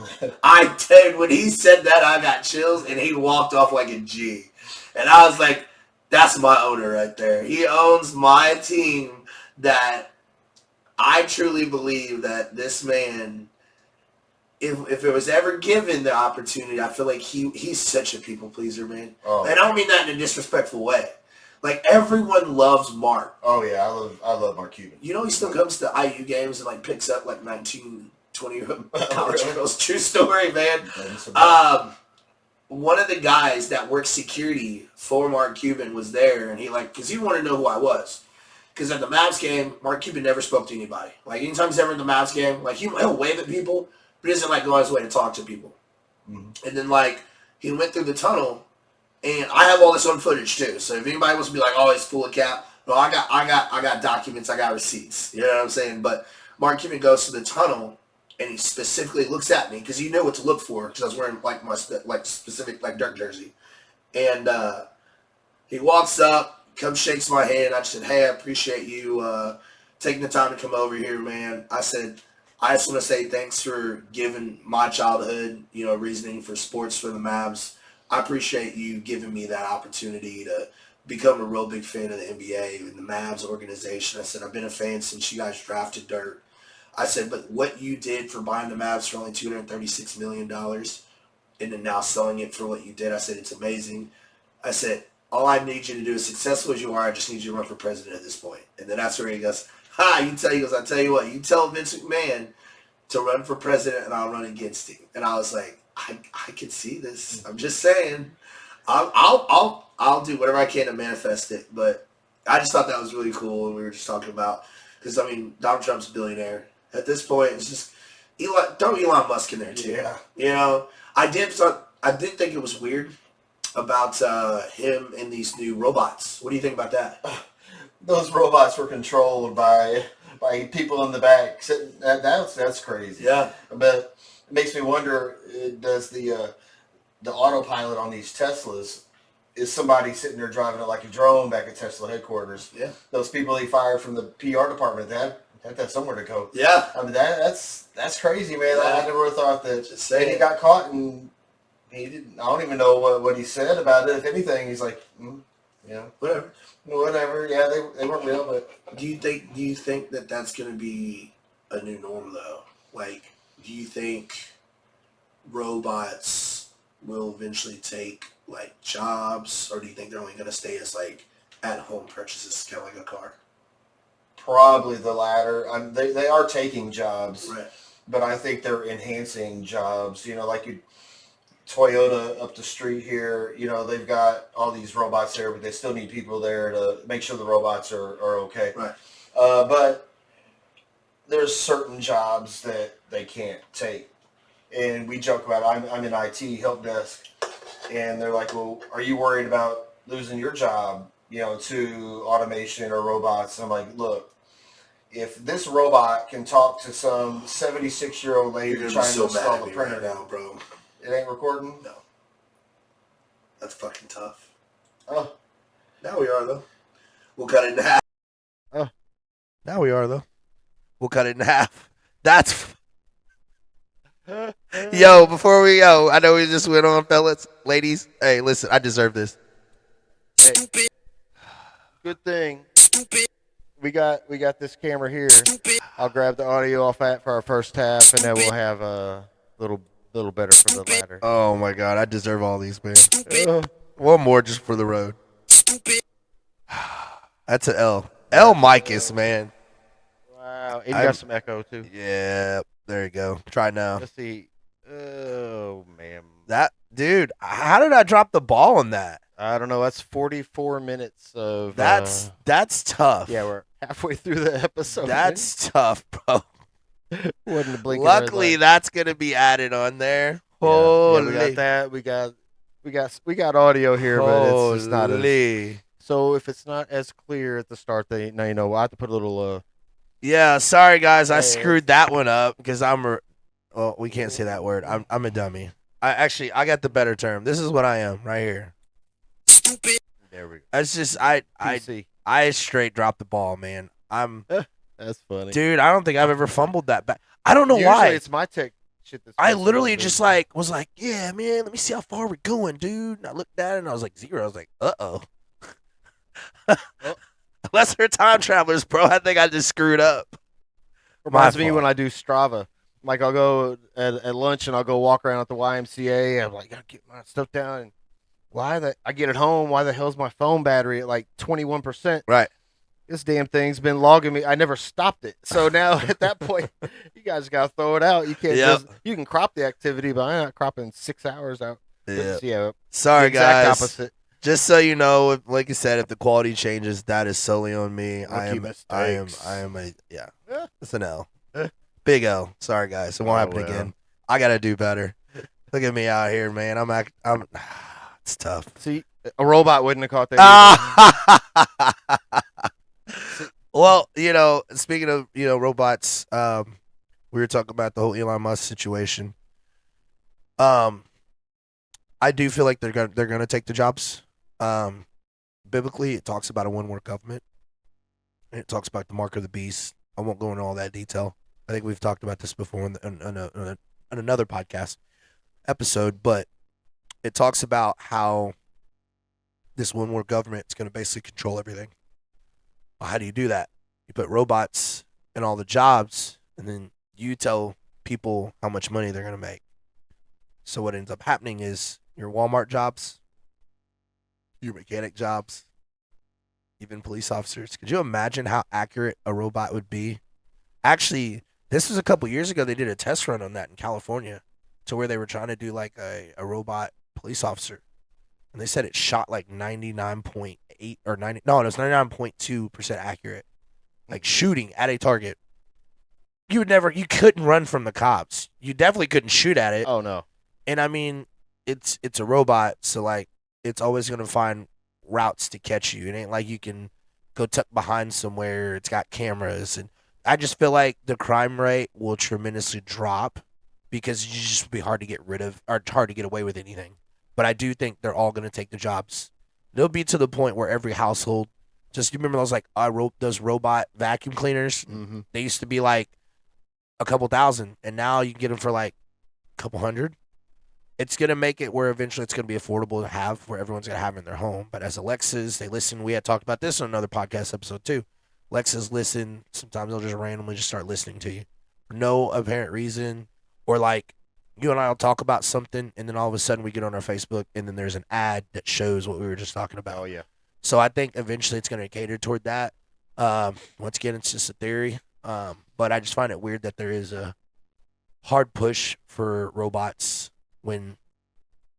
I tell you, when he said that, I got chills, and he walked off like a G. And I was like, that's my owner right there. He owns my team. That I truly believe that this man, if it was ever given the opportunity, I feel like he's such a people pleaser, man. Oh. And I don't mean that in a disrespectful way. Like, everyone loves Mark. Oh yeah, I love Mark Cuban. You know, he still comes to IU games and like picks up like 19, 20 college girls. True story, man. One of the guys that worked security for Mark Cuban was there, and he because he wanted to know who I was. Because at the Mavs game, Mark Cuban never spoke to anybody. Like, anytime he's ever in the Mavs game, like, he'll wave at people, but he doesn't, like, go on his way to talk to people. Mm-hmm. And then, like, he went through the tunnel, and I have all this on footage, too. So if anybody wants to be like, oh, he's full of cap, no, I got documents, I got receipts. You know what I'm saying? But Mark Cuban goes to the tunnel, and he specifically looks at me, because he knew what to look for, because I was wearing, like, my specific, like, Dirk jersey. And he walks up, comes, shakes my hand. I just said, hey, I appreciate you taking the time to come over here, man. I said, I just want to say thanks for giving my childhood, reasoning for sports for the Mavs. I appreciate you giving me that opportunity to become a real big fan of the NBA and the Mavs organization. I said, I've been a fan since you guys drafted Dirk. I said, but what you did for buying the Mavs for only $236 million and then now selling it for what you did, I said, it's amazing. I said, all I need you to do, as successful as you are, I just need you to run for president at this point. And then that's where he goes, I tell you what, you tell Vince McMahon to run for president and I'll run against him. And I was like, I can see this. I'm just saying, I'll do whatever I can to manifest it. But I just thought that was really cool. And we were just talking about, because Donald Trump's a billionaire. At this point, it's just, throw Elon Musk in there too. Yeah. I did think it was weird about him and these new robots. What do you think about that? Those robots were controlled by people in the back. That's crazy. Yeah. But it makes me wonder, does the autopilot on these Teslas, is somebody sitting there driving it like a drone back at Tesla headquarters? Yeah. Those people he fired from the PR department, they have somewhere to go. Yeah. I mean, that's crazy, man. Yeah. I never thought that. Just saying. And he got caught and he didn't. I don't even know what he said about it. If anything, he's like, whatever. Yeah, they weren't real. But do you think that that's going to be a new norm though? Like, do you think robots will eventually take like jobs, or do you think they're only going to stay as like at home purchases, kind of like a car? Probably the latter. They are taking jobs, right? But I think they're enhancing jobs. Like Toyota up the street here, they've got all these robots there, but they still need people there to make sure the robots are okay. Right. But there's certain jobs that they can't take. And we joke about it. I'm in IT, help desk, and they're like, well, are you worried about losing your job, to automation or robots? And I'm like, look, if this robot can talk to some 76-year-old lady trying to install the printer now, bro. It ain't recording? No. That's fucking tough. Oh. Now we are, though. We'll cut it in half. Oh. Now we are, though. We'll cut it in half. That's... Yo, before we go, I know we just went on, fellas. Ladies, hey, listen, I deserve this. Hey. Stupid. Good thing. Stupid. We got this camera here. Stupid. I'll grab the audio off that for our first half, and then we'll have a little better for the latter. Oh my God, I deserve all these, man. One more just for the road. Stupid. That's an L. L. Micus, man. Wow, and you got some echo too. Yeah. There you go. Try now. Let's see. Oh man, That dude, how did I drop the ball on that? I don't know. That's 44 minutes of. That's tough. Yeah, we're halfway through the episode. That's tough, bro. Wasn't a blink of an Luckily, eye. that's gonna be added on there. Yeah, Holy, we got that. We got audio here, but it's just not as. Holy. So if it's not as clear at the start, now you know. I have to put a little. Yeah, sorry guys, I Hey, screwed that one up because well, we can't say that word. I'm a dummy. I got the better term. This is what I am right here. Stupid. There we go. It's just PC. I straight dropped the ball, man. That's funny, Dude, I don't think I've ever fumbled that back. I don't know Usually why. it's my tech shit. That's I messing up, literally dude. just was like, yeah, man, let me see how far we're going, dude. And I looked at it and I was like 0. I was like, uh-oh. Unless they're time travelers, bro. I think I just screwed up. Reminds My me fault. when I do Strava. Like I'll go at lunch and I'll go walk around at the YMCA. I'm like, gotta get my stuff down. And I get it home? Why the hell's my phone battery at like 21%? Right. This damn thing's been logging me. I never stopped it. So now at that point, you guys gotta throw it out. You can't. Yep. You can crop the activity, but I'm not cropping 6 hours out. Yeah. Yeah. Sorry, the exact guys. opposite. Just so you know, like you said, if the quality changes, that is solely on me. Rookie mistakes. It's an L. Big L. Sorry, guys. It won't happen well. again. I gotta do better. Look at me out here, man. It's tough. See, a robot wouldn't have caught that. Well, speaking of robots, we were talking about the whole Elon Musk situation. I do feel like they're gonna take the jobs. Biblically, it talks about a one-world government, and it talks about the mark of the beast. I won't go into all that detail. I think we've talked about this before in another podcast episode, but it talks about how this one-world government is going to basically control everything. Well, how do you do that? You put robots in all the jobs, and then you tell people how much money they're going to make. So what ends up happening is your Walmart jobs, your mechanic jobs, even police officers. Could you imagine how accurate a robot would be? Actually, this was a couple years ago. They did a test run on that in California to where they were trying to do like a robot police officer. And they said it shot like 99.8 or 90. No, it was 99.2% accurate. Like shooting at a target. You couldn't run from the cops. You definitely couldn't shoot at it. Oh no. And I mean, it's a robot, so like it's always gonna find routes to catch you. It ain't like you can go tuck behind somewhere. It's got cameras, and I just feel like the crime rate will tremendously drop because you just be hard to get rid of or hard to get away with anything. But I do think they're all gonna take the jobs. They'll be to the point where every household. Just you remember those like those robot vacuum cleaners? Mm-hmm. They used to be like a couple thousand, and now you can get them for like a couple hundred. It's going to make it where eventually it's going to be affordable to have, where everyone's going to have in their home. But as Alexas, they listen. We had talked about this on another podcast episode too. Alexas listen. Sometimes they'll just randomly just start listening to you for no apparent reason. Or like you and I will talk about something, and then all of a sudden we get on our Facebook, and then there's an ad that shows what we were just talking about. Oh yeah. So I think eventually it's going to cater toward that. Once again, it's just a theory. But I just find it weird that there is a hard push for robots when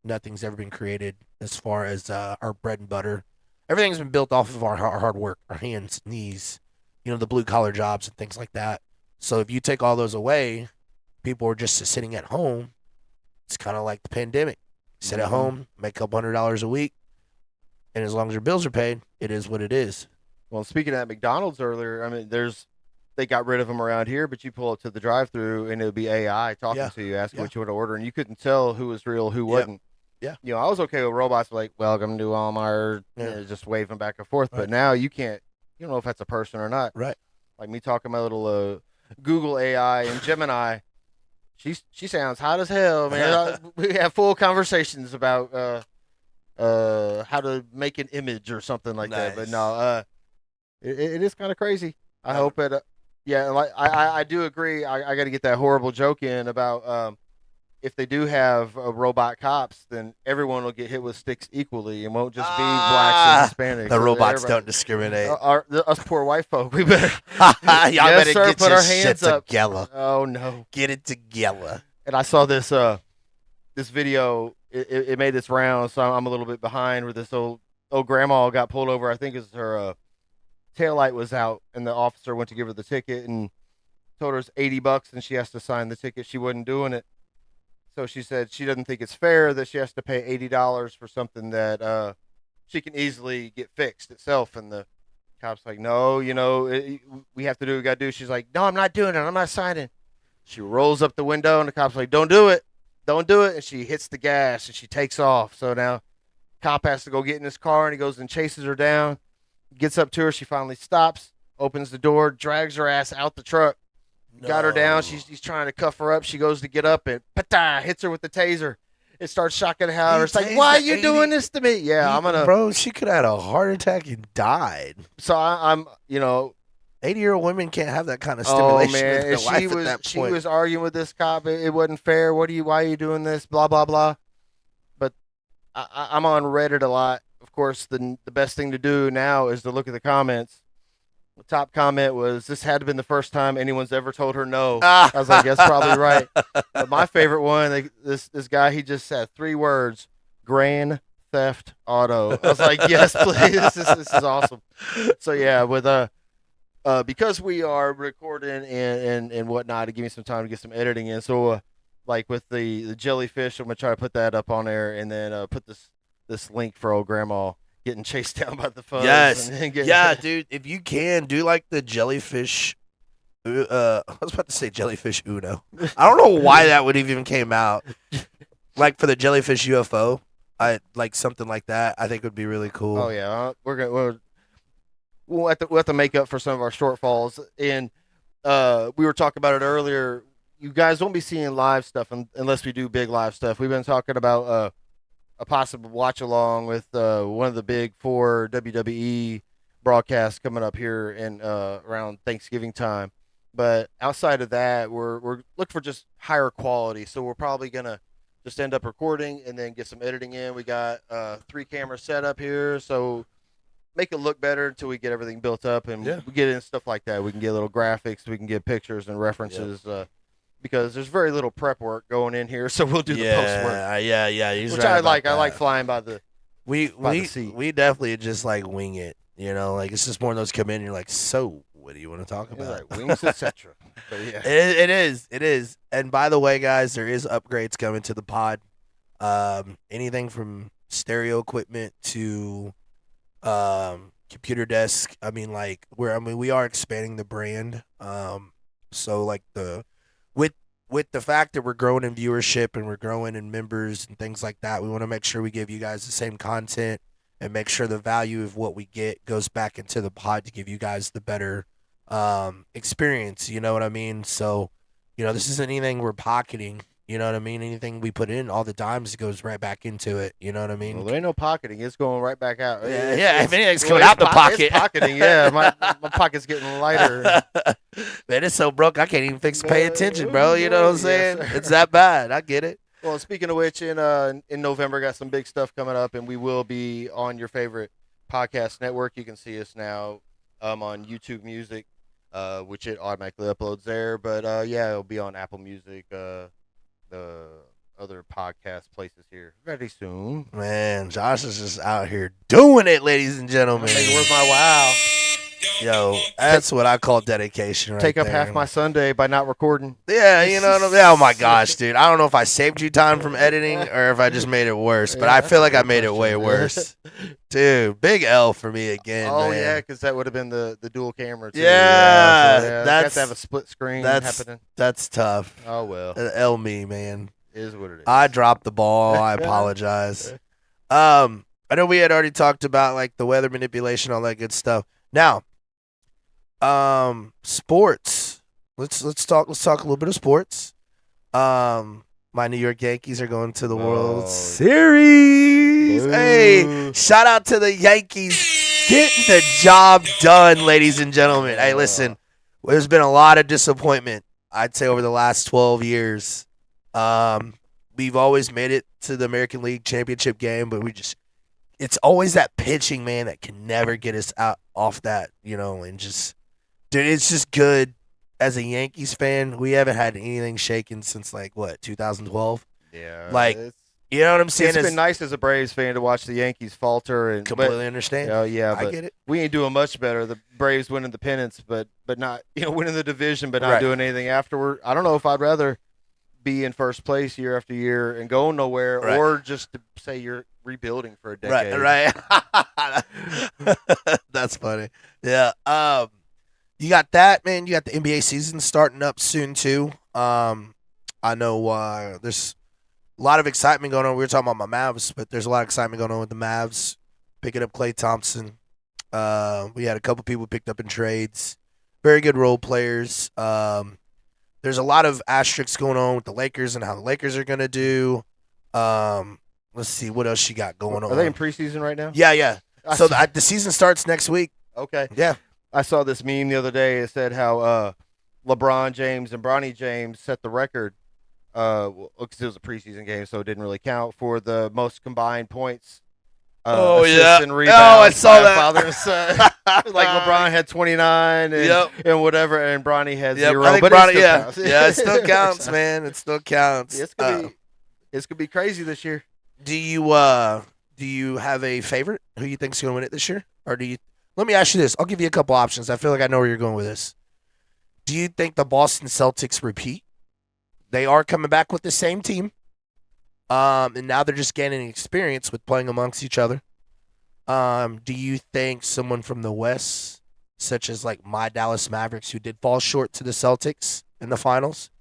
nothing's ever been created as far as our bread and butter. Everything's been built off of our hard work, our hands, knees, the blue collar jobs and things like that. So if you take all those away, people are just sitting at home. It's kind of like the pandemic. Sit at home, make a couple $100 a week, and as long as your bills are paid, it is what it is. Well, speaking of that McDonald's earlier, I mean, they got rid of them around here, but you pull up to the drive-through and it would be AI talking to you, asking what you want to order, and you couldn't tell who was real, who wasn't. Yeah. I was okay with robots like, welcome to Walmart, just waving back and forth. Right. But now you can't. You don't know if that's a person or not. Right. Like me talking my little Google AI and Gemini. She sounds hot as hell, man. We have full conversations about how to make an image or something like that. But no, it is kind of crazy. I hope it. Yeah, like I do agree. I got to get that horrible joke in about if they do have robot cops, then everyone will get hit with sticks equally, and won't just be blacks and Hispanics. The So robots everybody- don't discriminate. us poor white folk, we better. Y'all Yes, better sir, get put your our shit hands up. together. Oh no! Get it together. And I saw this this video. It made its round, so I'm a little bit behind. Where this old grandma got pulled over. I think it's her taillight was out, and the officer went to give her the ticket and told her it's $80 and she has to sign the ticket. She wasn't doing it. So she said she doesn't think it's fair that she has to pay $80 for something that she can easily get fixed itself. And the cop's like, no, we have to do what we got to do. She's like, no, I'm not doing it. I'm not signing. She rolls up the window and the cop's like, don't do it. Don't do it. And she hits the gas and she takes off. So now cop has to go get in his car and he goes and chases her down, gets up to her. She finally stops, opens the door, drags her ass out the truck. Got her down. He's trying to cuff her up. She goes to get up and hits her with the taser. It starts shocking her. It's like, why are you doing this to me? Yeah, I'm gonna. Bro, she could have had a heart attack and died. So I'm 80-year-old women can't have that kind of oh stimulation in man, their and life at that she point. was arguing with this cop. It wasn't fair. Why are you doing this? Blah blah blah. But I'm on Reddit a lot. Of course, the best thing to do now is to look at the comments. The top comment was, this had to have been the first time anyone's ever told her no. I was like, that's probably right. But my favorite one, this guy, he just said 3 words, Grand Theft Auto. I was like, yes, please. This is awesome. So yeah, with because we are recording and whatnot, to give me some time to get some editing in. So like with the jellyfish, I'm gonna try to put that up on there and then put this link for old grandma getting chased down by the fuzz. Yes. And getting, Yeah, dude. If you can, do like the jellyfish. I was about to say jellyfish Uno. I don't know why that would have even came out. Like for the jellyfish UFO, I like something like that. I think would be really cool. Oh yeah, we'll have to make up for some of our shortfalls. And we were talking about it earlier. You guys won't be seeing live stuff unless we do big live stuff. We've been talking about a possible watch along with one of the big 4 WWE broadcasts coming up here in around Thanksgiving time. But outside of that, we're looking for just higher quality. So we're probably gonna just end up recording and then get some editing in. We got 3 camera setup here, so make it look better until we get everything built up and we get in stuff like that. We can get little graphics, we can get pictures and references. Because there's very little prep work going in here, so we'll do the post work. Yeah. Which I like. I like flying by the we seat. we definitely just like wing it. Like it's just more of those come in and you're like, so what do you want to talk It's about? like wings, etc. But yeah, it is. And by the way, guys, there is upgrades coming to the pod. Anything from stereo equipment to computer desk. I mean, we are expanding the brand. So like with the fact that we're growing in viewership and we're growing in members and things like that, we want to make sure we give you guys the same content and make sure the value of what we get goes back into the pod to give you guys the better experience. You know what I mean? So, this isn't anything we're pocketing. You know what I mean? Anything we put in all the times goes right back into it. You know what I mean? well, there ain't no pocketing. It's going right back out. Yeah. If anything's coming out the pocket, it's pocketing. Yeah, my pocket's getting lighter. Man, it's so broke I can't even pay attention, bro. You know what I'm Yes, saying? sir. It's that bad. I get it. Well, speaking of which, in November, got some big stuff coming up, and we will be on your favorite podcast network. You can see us now on YouTube Music, which it automatically uploads there. But it'll be on Apple Music, the other podcast places here very soon. Man, Josh is just out here doing it, ladies and gentlemen. Where's my wow? Yo, that's what I call dedication right Take up there. half my Sunday by not recording. Yeah, you know what I mean? Oh, my gosh, dude. I don't know if I saved you time from editing or if I just made it worse, but I feel like I made it way worse. Dude, big L for me again, Oh, man. yeah, because that would have been the dual camera, too. Yeah, so, that's- got to have a split screen that's- happening. That's tough. Oh, well. L me, man. It is what it is. I dropped the ball. I apologize. I know we had already talked about like the weather manipulation, all that good stuff. Now, sports. Let's talk a little bit of sports. My New York Yankees are going to the World Oh. Series. Boo. Hey, shout out to the Yankees getting the job done, ladies and gentlemen. Hey, listen, there's been a lot of disappointment, I'd say, over the last 12 years. we've always made it to the American League Championship game, but it's always that pitching, man, that can never get us out off that, and just, dude, it's just good. As a Yankees fan, we haven't had anything shaken since 2012. Yeah, Like, you know what I'm saying? it's been nice as a Braves fan to watch the Yankees falter and Completely understand. Yeah, I but get it. we ain't doing much better. The Braves winning the pennants, but not winning the division, but not Right. doing anything afterward. I don't know if I'd rather be in first place year after year and go nowhere, Right. or just to say you're rebuilding for a decade. Right. That's funny. Yeah. You got that, man. You got the NBA season starting up soon too. I know there's a lot of excitement going on. We were talking about my Mavs, but there's a lot of excitement going on with the Mavs picking up Klay Thompson. We had a couple people picked up in trades. Very good role players. There's a lot of asterisks going on with the Lakers and how the Lakers are going to do. Let's see what else you got going on. Are they in preseason right now? Yeah. So the season starts next week. Okay. Yeah. I saw this meme the other day. It said how LeBron James and Bronny James set the record. Because it was a preseason game, so it didn't really count for the most combined points. Assists and rebounds. I saw by a that. Father and son. Like LeBron had 29 and whatever, and Bronny had 0. I think but Bronny, it still counts. it still counts, man. It still counts. It's gonna be crazy this year. Do you have a favorite who you think's going to win it this year, or do you? Let me ask you this. I'll give you a couple options. I feel like I know where you're going with this. Do you think the Boston Celtics repeat? They are coming back with the same team, and now they're just gaining experience with playing amongst each other. Do you think someone from the West, such as my Dallas Mavericks, who did fall short to the Celtics in the finals,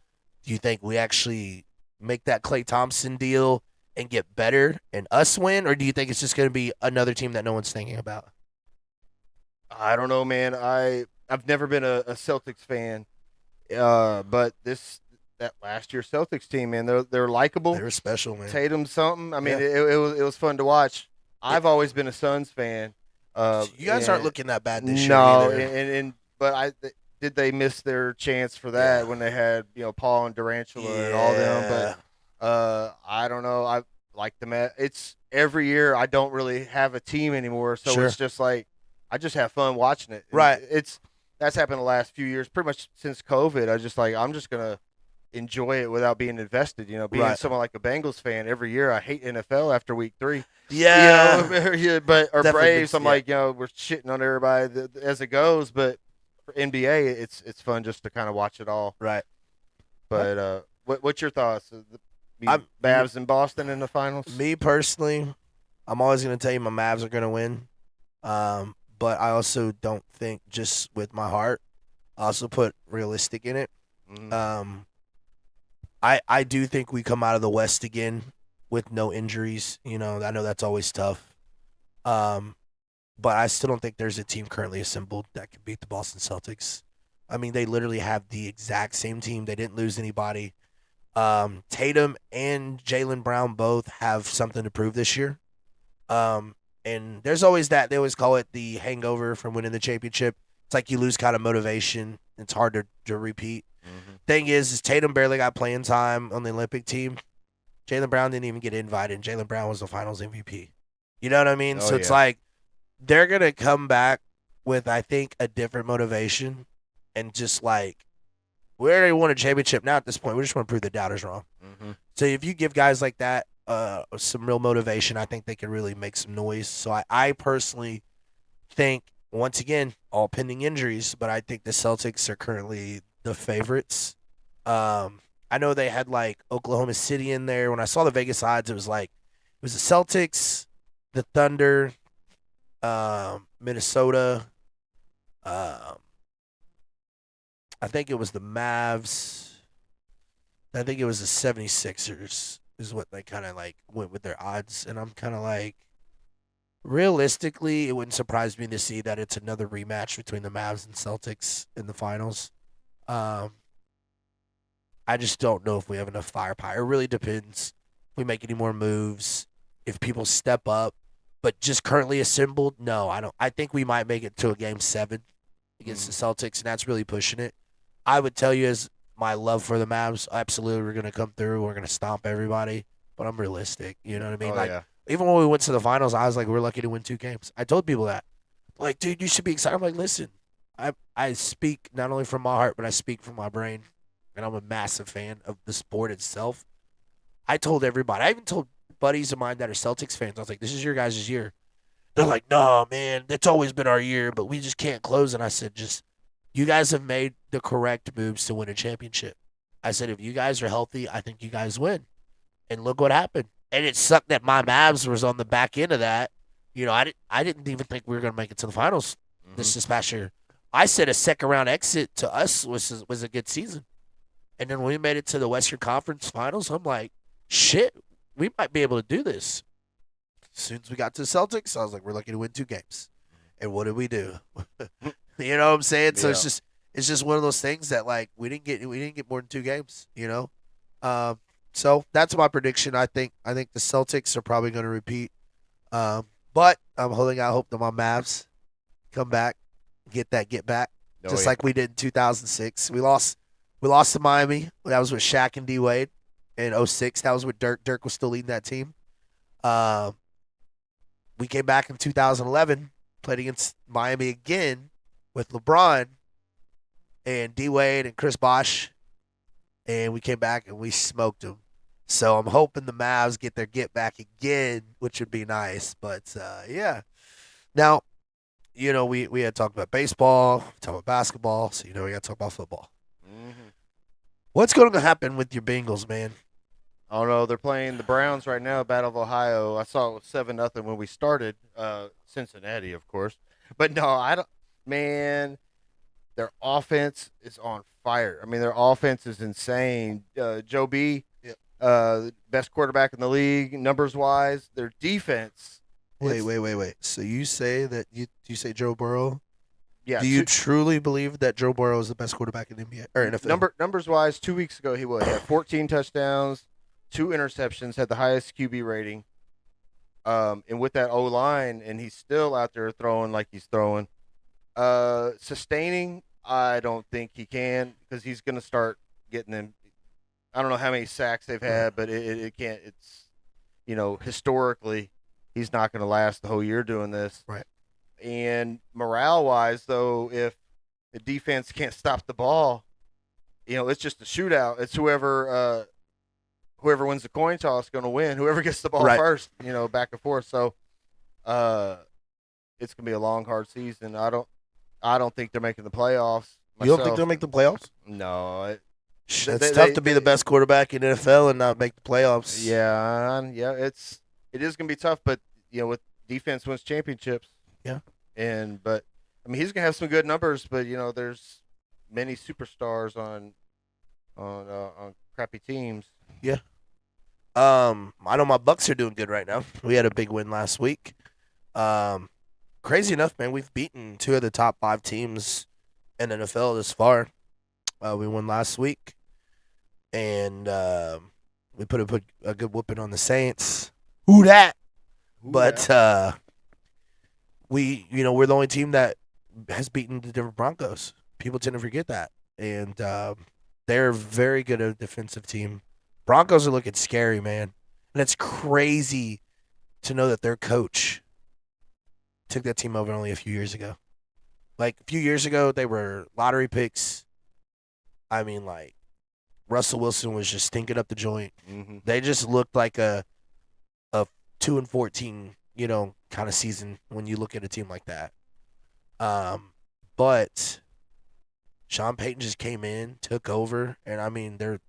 do you think we actually make that Klay Thompson deal and get better and us win, or do you think it's just going to be another team that no one's thinking about? I don't know, man. I've never been a Celtics fan, but that last year Celtics team, man, they're likable. They were special, man. Tatum something. I mean, Yeah. it was fun to watch. I've always been a Suns fan. You guys aren't looking that bad this year. No, either. but did they miss their chance for that when they had Paul and Durantula and all them? But I don't know. I like the It's every year. I don't really have a team anymore, so Sure. it's just like I just have fun watching it. And Right. That's happened the last few years, pretty much since COVID. I'm just gonna enjoy it without being invested. Being Right. someone like a Bengals fan every year, I hate NFL after week 3. Yeah. But or Definitely Braves, I'm yeah. like, we're shitting on everybody as it goes. But for NBA, it's fun just to kind of watch it all. Right. But what's your thoughts? I'm- Mavs in Boston in the finals. Me personally, I'm always going to tell you my Mavs are going to win. But I also don't think just with my heart. I also put realistic in it. Mhm. I do think we come out of the West again with no injuries. I know that's always tough. But I still don't think there's a team currently assembled that can beat the Boston Celtics. I mean, they literally have the exact same team. They didn't lose anybody. Tatum and Jaylen Brown both have something to prove this year. And there's always that. They always call it the hangover from winning the championship. It's like you lose kind of motivation. It's hard to repeat. Mhm. Thing is Tatum barely got playing time on the Olympic team. Jaylen Brown didn't even get invited. Jaylen Brown was the finals MVP. You know what I mean? Oh, So it's yeah. like they're going to come back with, I think, a different motivation and just we already won a championship now at this point. We just want to prove the doubters wrong. Mhm. So if you give guys like that some real motivation, I think they can really make some noise. So I personally think, once again, all pending injuries, but I think the Celtics are currently the favorites. I know they had Oklahoma City in there. When I saw the Vegas odds, it was the Celtics, the Thunder, Minnesota. I think it was the Mavs. I think it was the 76ers is what they kind of went with their odds. And I'm kind of realistically, it wouldn't surprise me to see that it's another rematch between the Mavs and Celtics in the finals. I just don't know if we have enough firepower. It really depends if we make any more moves, if people step up. But just currently assembled, no, I don't. I think we might make it to a game 7 against the Celtics, and that's really pushing it. I would tell you, as my love for the Mavs, absolutely, we're gonna come through. We're gonna stomp everybody. But I'm realistic. You know what I mean? Oh, Like yeah. even when we went to the finals, I was like, we're lucky to win 2 games. I told people that. Like, dude, you should be excited. I'm like, listen, I speak not only from my heart, but I speak from my brain, and I'm a massive fan of the sport itself. I told everybody. I even told buddies of mine that are Celtics fans. I was like, this is your guys' year. They're like, no, man, it's always been our year, but we just can't close. And I said, just you guys have made the correct moves to win a championship. I said, if you guys are healthy, I think you guys win. And look what happened. And it sucked that my Mavs was on the back end of that. You know, I didn't even think we were going to make it to the finals this past year. I said a second round exit to us was a good season. And then when we made it to the Western Conference Finals, I'm like, shit, we might be able to do this. As soon as we got to the Celtics, I was like, we're lucky to win 2 games. And what did we do? You know what I'm saying? So Yeah. it's just one of those things that like we didn't get more than 2 games, you know? So that's my prediction. I think the Celtics are probably going to repeat. But I'm holding out hope that my Mavs come back, get back, Oh, just yeah. like we did in 2006. We lost to Miami. That was with Shaq and D Wade. In 06, that was with Dirk. Dirk was still leading that team. We came back in 2011, played against Miami again with LeBron and D Wade and Chris Bosh, and we came back and we smoked them. So I'm hoping the Mavs get their get back again, which would be nice. But yeah, now you know we had talked about baseball, talked about basketball, so you know we got to talk about football. Mhm. What's going to happen with your Bengals, man? Oh no, they're playing the Browns right now, Battle of Ohio. I saw it was 7-0 when we started. Cincinnati, of course, but no, I don't. Man, their offense is on fire. I mean, their offense is insane. Joe B, Yep. Best quarterback in the league, numbers wise. Their defense. Wait. it's- So you say that you say Joe Burrow? Yeah. Do you truly believe that Joe Burrow is the best quarterback in the NBA or NFL? Numbers wise, 2 weeks ago he had 14 touchdowns, 2 interceptions, had the highest QB rating. And with that O line, and he's still out there throwing like he's throwing. Sustaining, I don't think he can because he's going to start getting them. I don't know how many sacks they've had, but it can't. It's historically, he's not going to last the whole year doing this. Right. And morale wise, though, if the defense can't stop the ball, it's just a shootout. It's whoever wins the coin toss is going to win. Whoever gets the ball Right. first, back and forth. So, it's going to be a long, hard season. I don't think they're making the playoffs. You don't think myself. they'll make the playoffs? No. It's They- tough they- to be they- the best quarterback in NFL and not make the playoffs. Yeah. It is going to be tough, but with defense wins championships. Yeah. But I mean, he's going to have some good numbers, but there's many superstars on crappy teams. I know my Bucks are doing good right now. We had a big win last week. Crazy enough, man, we've beaten 2 of the top 5 teams in NFL this far. We won last week, and we put a good whooping on the Saints. Who that? But we're the only team that has beaten the Denver Broncos. People tend to forget that, and they're very good at a defensive team. Broncos are looking scary, man, and it's crazy to know that their coach took that team over only a few years ago. Like a few years ago, they were lottery picks. I mean, like Russell Wilson was just stinking up the joint. Mm-hmm. They just looked like a 2-14, kind of season when you look at a team like that. But Sean Payton just came in, took over, and I mean they're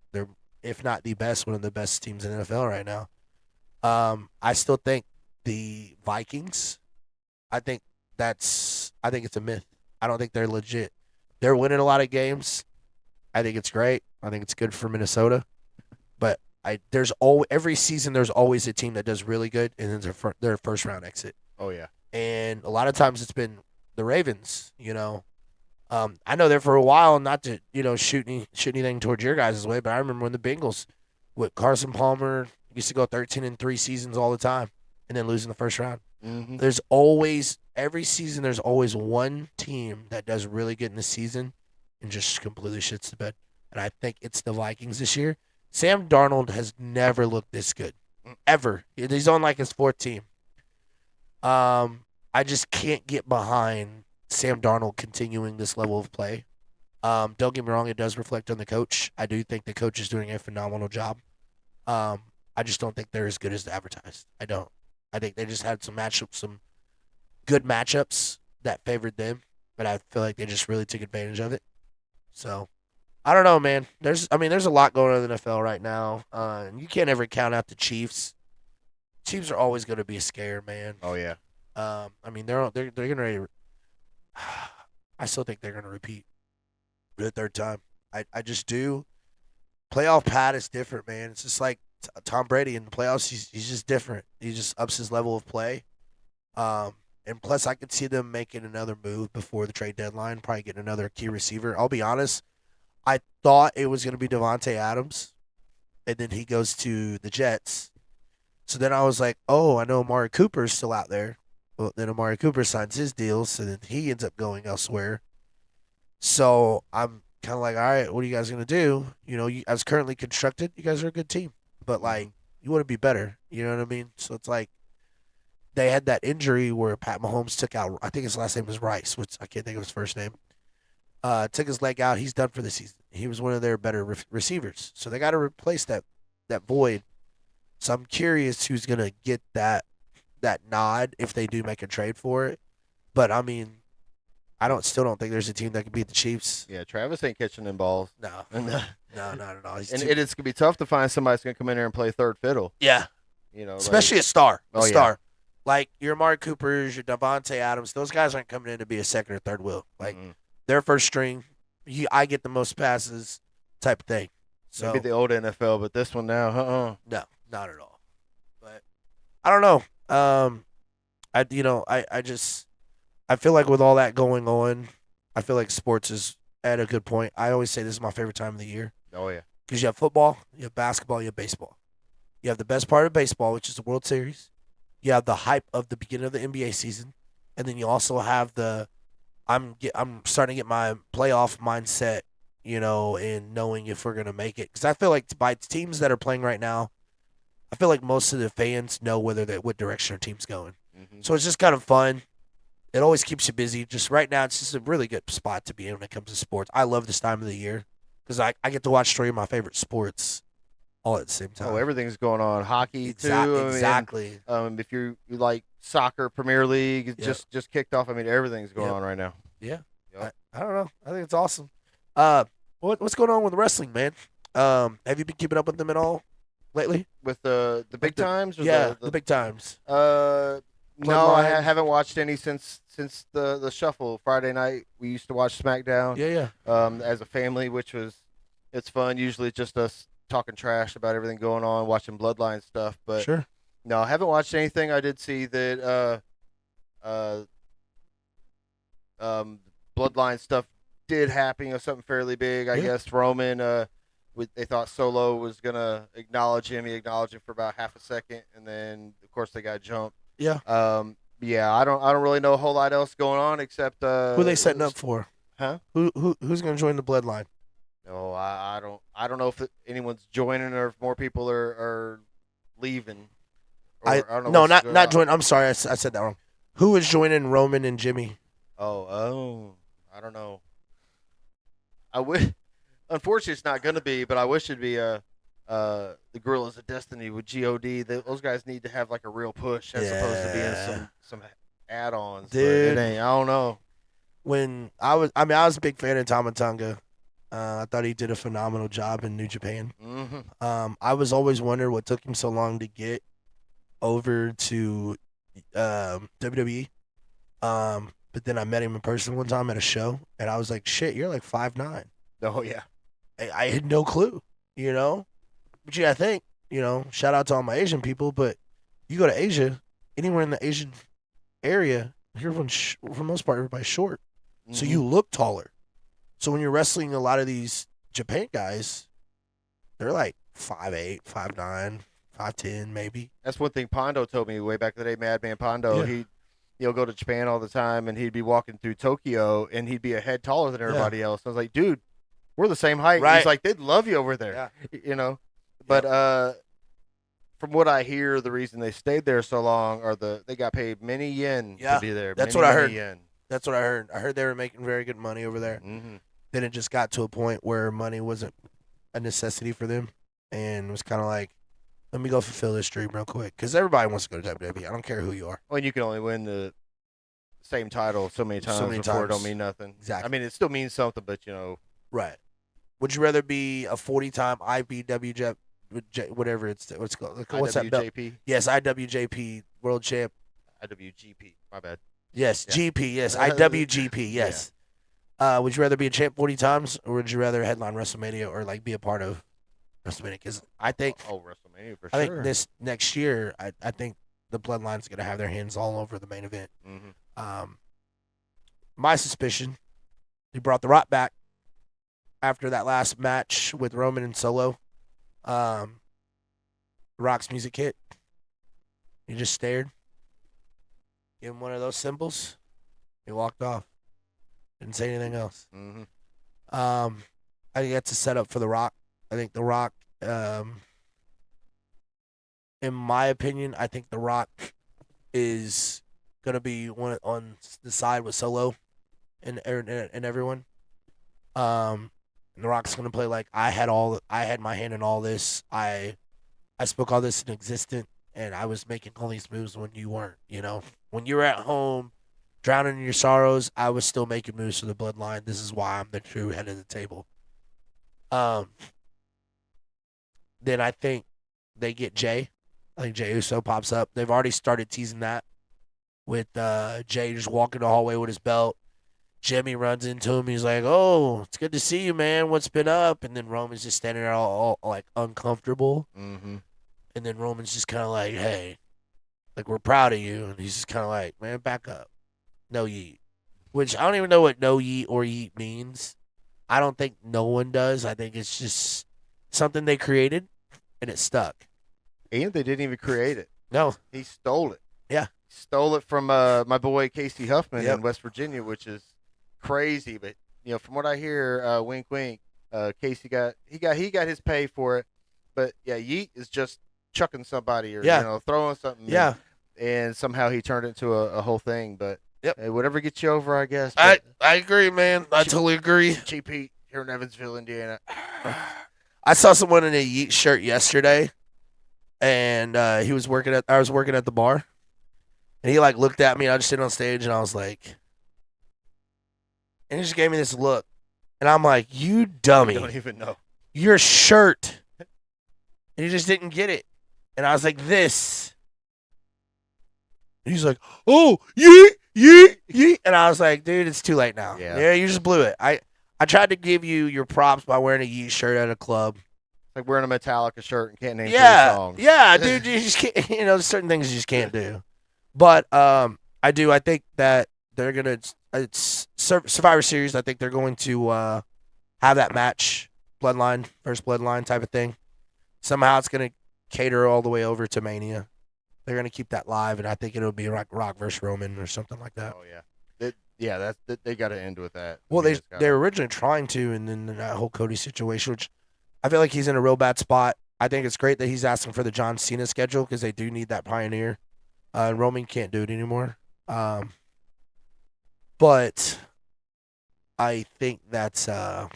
if not the best, one of the best teams in the NFL right now. I still think the Vikings. I think it's a myth. I don't think they're legit. They're winning a lot of games. I think it's great. I think it's good for Minnesota. But every season there's always a team that does really good and then their first round exit. Oh yeah. And a lot of times it's been the Ravens, I know there for a while, not to, shoot anything towards your guys' way, but I remember when the Bengals with Carson Palmer used to go 13-3 seasons all the time and then losing the first round. Mm-hmm. Every season there's always one team that does really good in the season and just completely shits the bed. and I think it's the Vikings this year. Sam Darnold has never looked this good, ever. He's on like his fourth team. I just can't get behind Sam Darnold continuing this level of play. Don't get me wrong, it does reflect on the coach. I do think the coach is doing a phenomenal job. I just don't think they're as good as advertised. I don't. I think they just had some good matchups that favored them, but I feel like they just really took advantage of it. So I don't know, man. There's a lot going on in the NFL right now. And you can't ever count out the Chiefs. Chiefs are always going to be a scare, man. Oh yeah. They're getting ready. I still think they're going to repeat for the third time. I just do. Playoff Pat is different, man. It's just like Tom Brady in the playoffs. He's just different. He just ups his level of play. And plus, I could see them making another move before the trade deadline, probably getting another key receiver. I'll be honest. I thought it was going to be Devontae Adams, and then he goes to the Jets. So then I was like, oh, I know Amari Cooper's still out there. Well, then Amari Cooper signs his deal, so then he ends up going elsewhere. So I'm kind of like, all right, what are you guys going to do? As currently constructed, you guys are a good team. But, like, you want to be better. You know what I mean? So it's like they had that injury where Pat Mahomes took out, I think his last name was Rice, which I can't think of his first name. Took his leg out. He's done for the season. He was one of their better receivers. So they got to replace that void. So I'm curious who's going to get that nod if they do make a trade for it. But, I mean, still don't think there's a team that can beat the Chiefs. Yeah, Travis ain't catching them balls. No, not at all. And it's gonna be tough to find somebody that's gonna come in there and play third fiddle. Yeah, especially a star. Yeah. Star. Like your Amari Coopers, your Devontae Adams. Those guys aren't coming in to be a second or third wheel. Like their first string. I get the most passes, type of thing. So maybe the old NFL, but this one now, no, not at all. But I don't know. I feel like with all that going on, I feel like sports is at a good point. I always say this is my favorite time of the year. Oh yeah. Because you have football, you have basketball, you have baseball. You have the best part of baseball, which is the World Series. You have the hype of the beginning of the NBA season, and then you also have I'm starting to get my playoff mindset, in knowing if we're gonna make it. Because I feel like by teams that are playing right now, I feel like most of the fans know what direction their team's going. Mm-hmm. So it's just kind of fun. It always keeps you busy. Just right now, it's just a really good spot to be in when it comes to sports. I love this time of the year because I get to watch three of my favorite sports all at the same time. Oh, everything's going on. Hockey too. Exactly. If you like soccer, Premier League just kicked off. I mean, everything's going on right now. Yeah. Yep. I don't know. I think it's awesome. What's going on with wrestling, man? Have you been keeping up with them at all lately? With the big times? Or the big times. No, I haven't watched any since the shuffle Friday night. We used to watch SmackDown. Yeah. As a family, it's fun. Usually it's just us talking trash about everything going on, watching Bloodline stuff. But sure. No, I haven't watched anything. I did see that Bloodline stuff did happen. Something fairly big, I guess. Roman, they thought Solo was gonna acknowledge him. He acknowledged him for about half a second, and then of course they got jumped. Yeah. Yeah. I don't really know a whole lot else going on except who are they setting up for? Huh? Who's gonna join the Bloodline? No, I don't know if anyone's joining or if more people are leaving. I don't know. No, not join. I'm sorry, I said that wrong. Who is joining Roman and Jimmy? Oh, I don't know. Unfortunately, it's not gonna be, but I wish it'd be the Gorillas of Destiny with God. Those guys need to have like a real push as opposed to being some add-ons. Dude, but it ain't. I don't know. When I was a big fan of Tama Tonga. I thought he did a phenomenal job in New Japan. Mm-hmm. I was always wondering what took him so long to get over to WWE. But then I met him in person one time at a show, and I was like, "Shit, you're like 5'9". Oh yeah. I had no clue, But yeah, I think shout out to all my Asian people. But you go to Asia, anywhere in the Asian area, everyone's for the most part everybody's short, so you look taller. So when you're wrestling a lot of these Japan guys, they're like 5'8", 5'9", 5'10", maybe. That's one thing Pondo told me way back in the day, Madman Pondo. Yeah. He'll go to Japan all the time, and he'd be walking through Tokyo, and he'd be a head taller than everybody else. I was like, dude, we're the same height. Right. He's like, they'd love you over there, you know. But from what I hear, the reason they stayed there so long are they got paid many yen Yeah, to be there. that's many, what I many heard. Yen. That's what I heard. I heard they were making very good money over there. Mm-hmm. Then it just got to a point where money wasn't a necessity for them, and it was kind of like, let me go fulfill this dream real quick, because everybody wants to go to WWE. I don't care who you are. Well, you can only win the same title so many times before it don't mean nothing. Exactly. I mean, it still means something, but you know. Right. Would you rather be a 40-time IBWJ, whatever what's called? What's that belt? IWJP? Yes, IWJP World Champ. IWGP. My bad. Yes, Yeah. GP. Yes, IWGP. Yes. Would you rather be a champ 40 times, or would you rather headline WrestleMania or like be a part of WrestleMania? Because I think WrestleMania for I sure. think this next year, I think the Bloodline's gonna have their hands all over the main event. Mm-hmm. My suspicion, he brought The Rock back after that last match with Roman and Solo. Rock's music hit. He just stared. Gave him one of those symbols. He walked off. Didn't say anything else. Mm-hmm. I think that's a setup for The Rock. I think The Rock, in my opinion, I think The Rock is gonna be one on the side with Solo and everyone. And The Rock's gonna play like I had my hand in all this. I spoke all this in existence, and I was making all these moves when you weren't. You know, when you were at home, drowning in your sorrows, I was still making moves for the Bloodline. This is why I'm the true head of the table. Then I think they get Jay. I think Jey Uso pops up. They've already started teasing that with Jay just walking the hallway with his belt. Jimmy runs into him. He's like, "Oh, it's good to see you, man. What's been up?" And then Roman's just standing there all like uncomfortable. Mm-hmm. And then Roman's just kind of like, "Hey, like we're proud of you." And he's just kind of like, "Man, back up. No yeet." Which I don't even know what no yeet or yeet means. I don't think no one does. I think it's just something they created and it stuck. And they didn't even create it. No. He stole it. Yeah. He stole it from my boy Casey Huffman Yep. in West Virginia, which is crazy. But you know, from what I hear, wink wink, Casey got his pay for it. But yeah, yeet is just chucking somebody or throwing something. Yeah. And somehow he turned it into a whole thing. But yep. Hey, whatever gets you over, I guess. I agree, man. I totally agree. Cheap Heat here in Evansville, Indiana. I saw someone in a Yeet shirt yesterday, and I was working at the bar, and he like looked at me. I just stood on stage, and I was like, and he just gave me this look, and I'm like, "You dummy! I don't even know your shirt," and he just didn't get it, and I was like, "This." And he's like, "Oh, yeet," and I was like, "Dude, it's too late now. Yeah, you just blew it." I tried to give you your props by wearing a Yeet shirt at a club. Like wearing a Metallica shirt and can't name 3 songs. Yeah, dude, you just can't. You know, certain things you just can't do. But I think that they're gonna. It's Survivor Series. I think they're going to have that match, Bloodline versus Bloodline type of thing. Somehow it's gonna cater all the way over to Mania. They're gonna keep that live, and I think it'll be Rock versus Roman or something like that. Oh yeah. They got to end with that. Well, they were originally trying to, and then that whole Cody situation, which I feel like he's in a real bad spot. I think it's great that he's asking for the John Cena schedule because they do need that pioneer. Roman can't do it anymore. But I think that's. I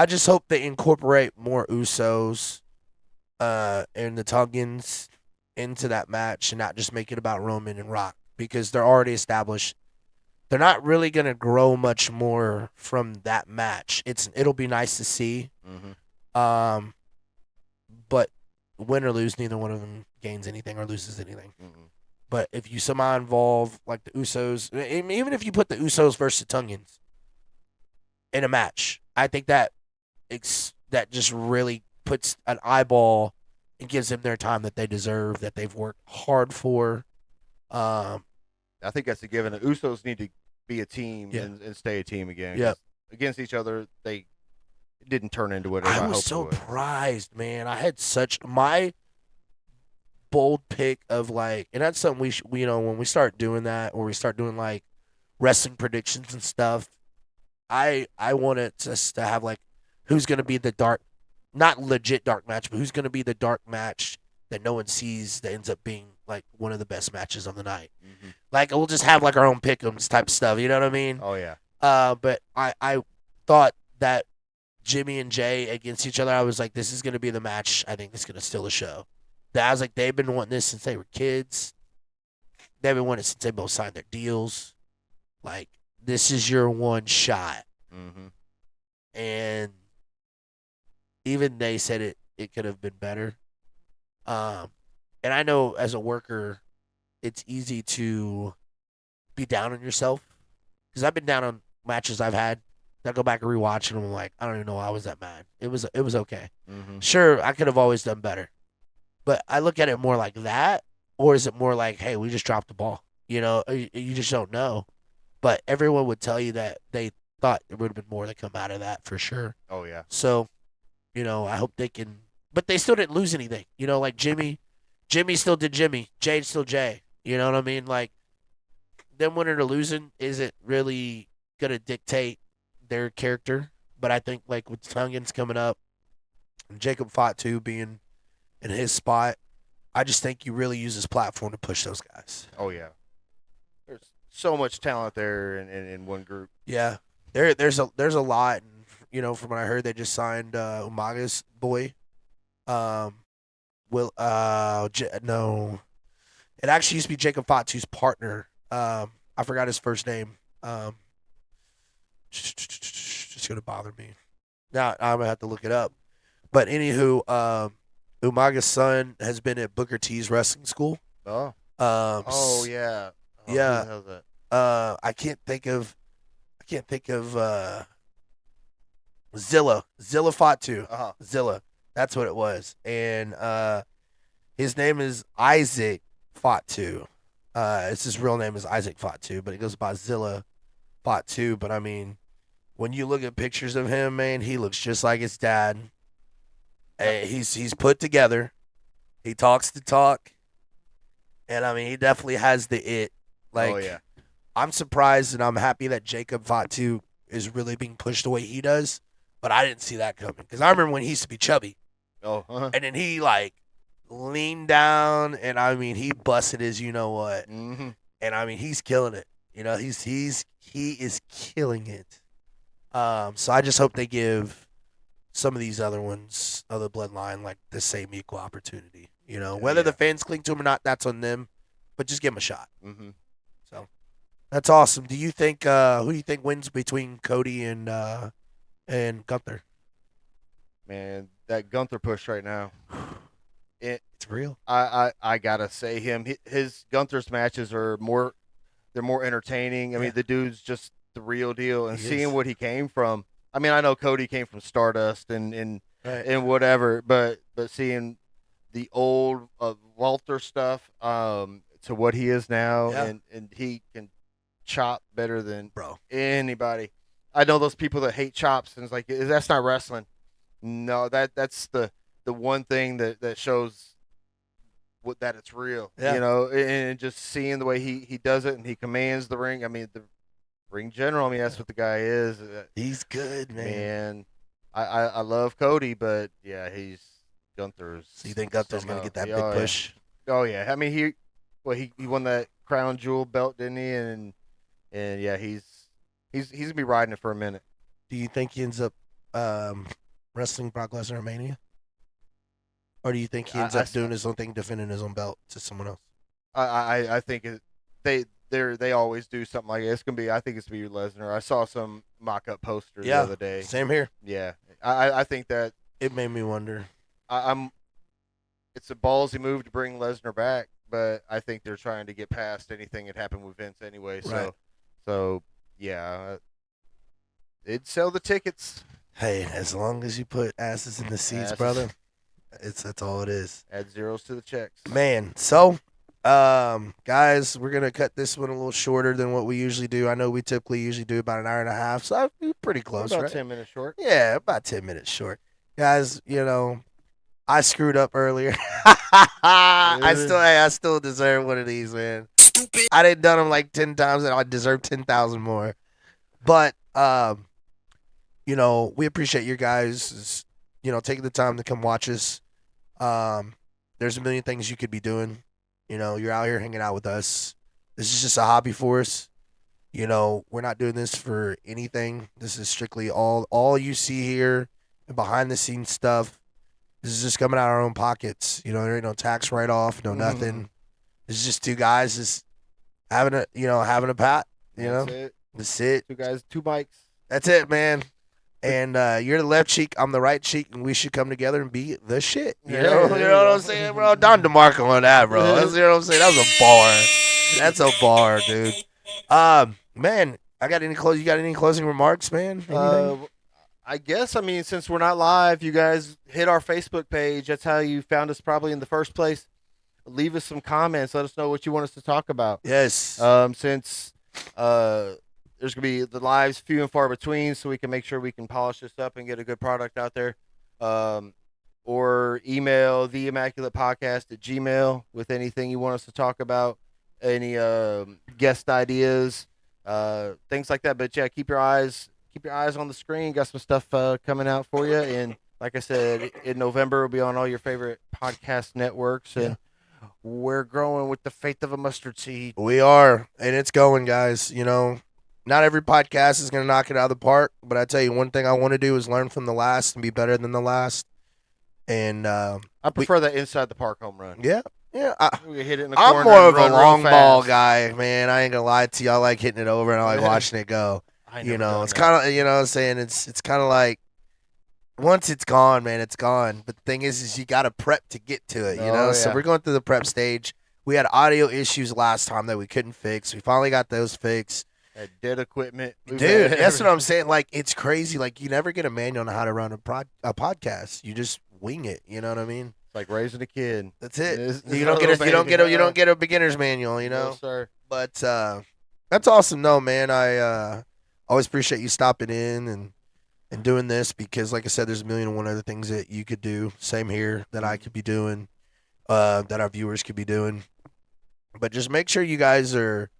just hope they incorporate more Usos, and the Tuggins into that match, and not just make it about Roman and Rock. Because they're already established. They're not really going to grow much more from that match. It'll be nice to see. Mm-hmm. But win or lose, neither one of them gains anything or loses anything. Mm-hmm. But if you somehow involve like the Usos, even if you put the Usos versus the Tungans in a match, I think that just really puts an eyeball and gives them their time that they deserve, that they've worked hard for. I think that's a given. The Usos need to be a team and stay a team again. Yeah. Against each other, they didn't turn into whatever I was so surprised, man. I had such my bold pick of like, and that's something we when we start doing that, or we start doing like wrestling predictions and stuff, I wanted us to have like who's gonna be the dark, not legit dark match, but who's gonna be the dark match that no one sees that ends up being like one of the best matches on the night. Mm-hmm. Like we'll just have like our own pick'ems type stuff. You know what I mean? Oh yeah. But I thought that Jimmy and Jay against each other, I was like, this is gonna be the match. I think it's gonna steal the show. I was like, they've been wanting this since they were kids. They've been wanting it since they both signed their deals. Like, this is your one shot. Mm-hmm. And even they said it could have been better. And I know as a worker, it's easy to be down on yourself. Because I've been down on matches I've had. I go back and rewatch and I'm like, I don't even know why I was that mad. It was okay. Mm-hmm. Sure, I could have always done better. But I look at it more like that, or is it more like, hey, we just dropped the ball? You know, you just don't know. But everyone would tell you that they thought it would have been more that come out of that for sure. Oh yeah. So, you know, I hope they can. But they still didn't lose anything. You know, like Jimmy still did Jimmy. Jade still Jay. You know what I mean? Like, them winning or losing isn't really going to dictate their character. But I think, like, with Tungan's coming up, and Jacob Fatu being in his spot, I just think you really use this platform to push those guys. Oh yeah. There's so much talent there in one group. Yeah, there's a lot. And, you know, from what I heard, they just signed Umaga's boy. No, it actually used to be Jacob Fatu's partner. I forgot his first name. Just gonna bother me. Now I'm gonna have to look it up. But anywho, Umaga's son has been at Booker T's wrestling school. Oh. Um, Oh yeah. Oh, yeah. who the hell's that? I can't think of Zilla Fatu. Uh-huh. Zilla. That's what it was. And his name is Isaac Fatu. His real name is Isaac Fatu, but he goes by Zilla Fatu. But I mean, when you look at pictures of him, man, he looks just like his dad. He's put together. He talks the talk. And I mean, he definitely has the it. Like, oh yeah. I'm surprised and I'm happy that Jacob Fatu is really being pushed the way he does. But I didn't see that coming. Because I remember when he used to be chubby. Oh. Uh-huh. And then he, like, leaned down. And, I mean, he busted his you-know-what. Mm-hmm. And, I mean, he's killing it. You know, he is killing it. So I just hope they give some of these other ones, other bloodline, like the same equal opportunity. You know, whether the fans cling to him or not, that's on them. But just give him a shot. Mm-hmm. So that's awesome. Do you think who do you think wins between Cody and Gunther? Man, that Gunther push right now. It's real. I gotta say his Gunther's matches are more entertaining. I mean, the dude's just the real deal, and seeing what he came from. I mean, I know Cody came from Stardust and whatever, but seeing the old Walter stuff to what he is now, and he can chop better than anybody. I know those people that hate chops, and it's like, that's not wrestling. No, that's the one thing that shows that it's real. Yeah. You know, and just seeing the way he does it, and he commands the ring. I mean, the ring general. I mean, that's what the guy is. He's good, man. I love Cody, but yeah, Gunther's. So you think Gunther's gonna get that big push? Oh yeah. I mean, he won that crown jewel belt, didn't he? And yeah, he's gonna be riding it for a minute. Do you think he ends up wrestling Brock Lesnar at Mania? Or do you think he ends up doing his own thing, defending his own belt to someone else? I think they always do something like it. It's gonna be. I think it's gonna be Lesnar. I saw some mock-up posters the other day. Same here. Yeah, I think that it made me wonder. It's a ballsy move to bring Lesnar back, but I think they're trying to get past anything that happened with Vince anyway. So yeah, it'd sell the tickets. Hey, as long as you put asses in the seats, brother, that's all it is. Add zeros to the checks, man. So. Guys, we're gonna cut this one a little shorter than what we usually do. I know we typically usually do about an hour and a half, so I'm pretty close, about right? 10 minutes short. Yeah, about 10 minutes short. Guys, you know, I screwed up earlier. I still deserve one of these, man. Stupid. I didn't done them like 10 times, and I deserve 10,000 more. But we appreciate you guys, taking the time to come watch us. There's a million things you could be doing. You're out here hanging out with us. This is just a hobby for us. We're not doing this for anything. This is strictly all you see here and behind the scenes stuff. This is just coming out of our own pockets. There ain't no tax write off, no nothing. This is just two guys just having a pat. That's it. That's it. Two guys, two mics. That's it, man. And you're the left cheek, I'm the right cheek, and we should come together and be the shit. You know what I'm saying, bro? Don DeMarco on that, bro. That's, you know what I'm saying? That was a bar. That's a bar, dude. Man, you got any closing remarks, man? I guess, since we're not live, you guys hit our Facebook page. That's how you found us probably in the first place. Leave us some comments. Let us know what you want us to talk about. Yes. Since there's going to be the lives few and far between, so we can make sure we can polish this up and get a good product out there. Or email theimmaculatepodcast@gmail with anything you want us to talk about, any guest ideas, things like that. But yeah, keep your eyes on the screen. Got some stuff coming out for you. And like I said, in November, we'll be on all your favorite podcast networks. And we're growing with the faith of a mustard seed. We are. And it's going, guys. Not every podcast is going to knock it out of the park. But I tell you, one thing I want to do is learn from the last and be better than the last. And I prefer that inside the park home run. Yeah. Yeah, we hit it in the corner. I'm more of a a long ball guy, man. I ain't gonna lie to you. I like hitting it over and I like watching it go. It's kind of, I'm saying it's kind of like once it's gone, man, it's gone. But the thing is you got to prep to get to it, So we're going through the prep stage. We had audio issues last time that we couldn't fix. We finally got those fixed. Had dead equipment. Dude, that's what I'm saying. Like, it's crazy. Like, you never get a manual on how to run a podcast. You just wing it. You know what I mean? It's like raising a kid. That's it. You don't get a beginner's manual, No, sir. But that's awesome, though, man. I always appreciate you stopping in and doing this because, like I said, there's a million and one other things that you could do. Same here that I could be doing, that our viewers could be doing. But just make sure you guys are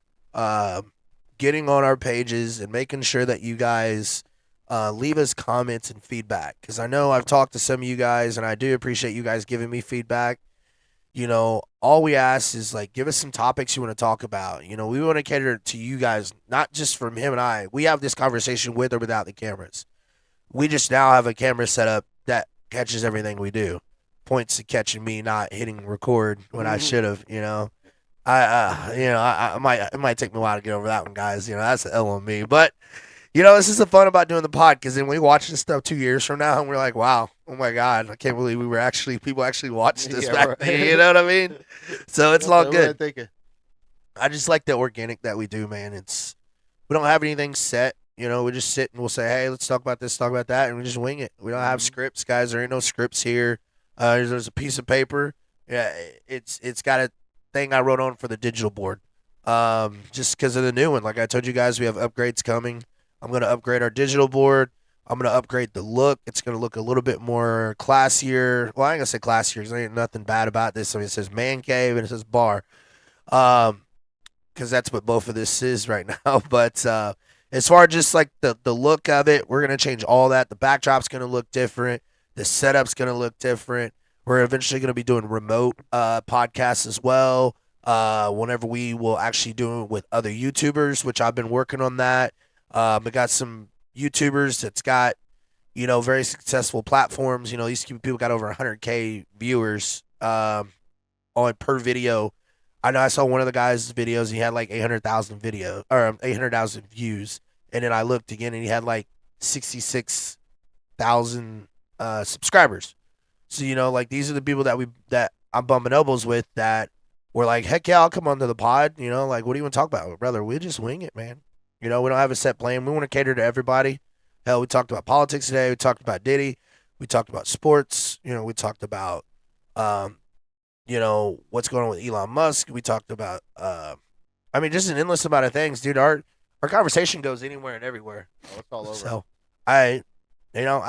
getting on our pages and making sure that you guys leave us comments and feedback, because I know I've talked to some of you guys and I do appreciate you guys giving me feedback. All we ask is like, give us some topics you want to talk about. We want to cater to you guys, not just from him and I. We have this conversation with or without the cameras. We just now have a camera set up that catches everything we do. Points to catching me not hitting record when I should have. It might take me a while to get over that one, guys. That's the L on me, but. This is the fun about doing the pod, because then we watch this stuff 2 years from now and we're like, wow, oh my God, I can't believe people actually watched this back then. You know what I mean? So it's all good. I just like the organic that we do, man. We don't have anything set. We just sit and we'll say, hey, let's talk about this, talk about that, and we just wing it. We don't have scripts, guys. There ain't no scripts here. There's a piece of paper. Yeah, it's got a thing I wrote on for the digital board. Just because of the new one. Like I told you guys, we have upgrades coming. I'm going to upgrade our digital board. I'm going to upgrade the look. It's going to look a little bit more classier. Well, I ain't going to say classier because there ain't nothing bad about this. It says man cave and it says bar. Because that's what both of this is right now. But as far as just like the look of it, we're going to change all that. The backdrop's going to look different. The setup's going to look different. We're eventually going to be doing remote podcasts as well. Whenever we will actually do it with other YouTubers, which I've been working on that. We got some YouTubers that's got, very successful platforms. These people got over 100K viewers on per video. I know I saw one of the guys' videos. He had like 800,000 views, and then I looked again, and he had like 66,000 subscribers. So these are the people that I'm bumping elbows with that were like, heck yeah, I'll come onto the pod. Like, what do you want to talk about, brother? We just wing it, man. We don't have a set plan. We want to cater to everybody. Hell, we talked about politics today. We talked about Diddy. We talked about sports. We talked about, what's going on with Elon Musk. We talked about, just an endless amount of things, dude. Our conversation goes anywhere and everywhere. Oh, it's all over. So, I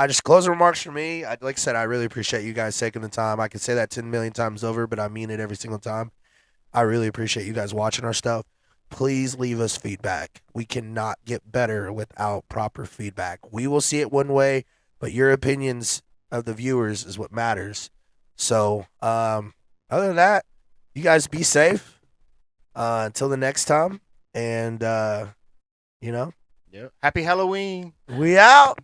just closing remarks for me. Like I said, I really appreciate you guys taking the time. I can say that 10 million times over, but I mean it every single time. I really appreciate you guys watching our stuff. please leave us feedback. We cannot get better without proper feedback. We will see it one way, but your opinions of the viewers is what matters. So, other than that, you guys be safe until the next time. And, Yep. Happy Halloween. we out.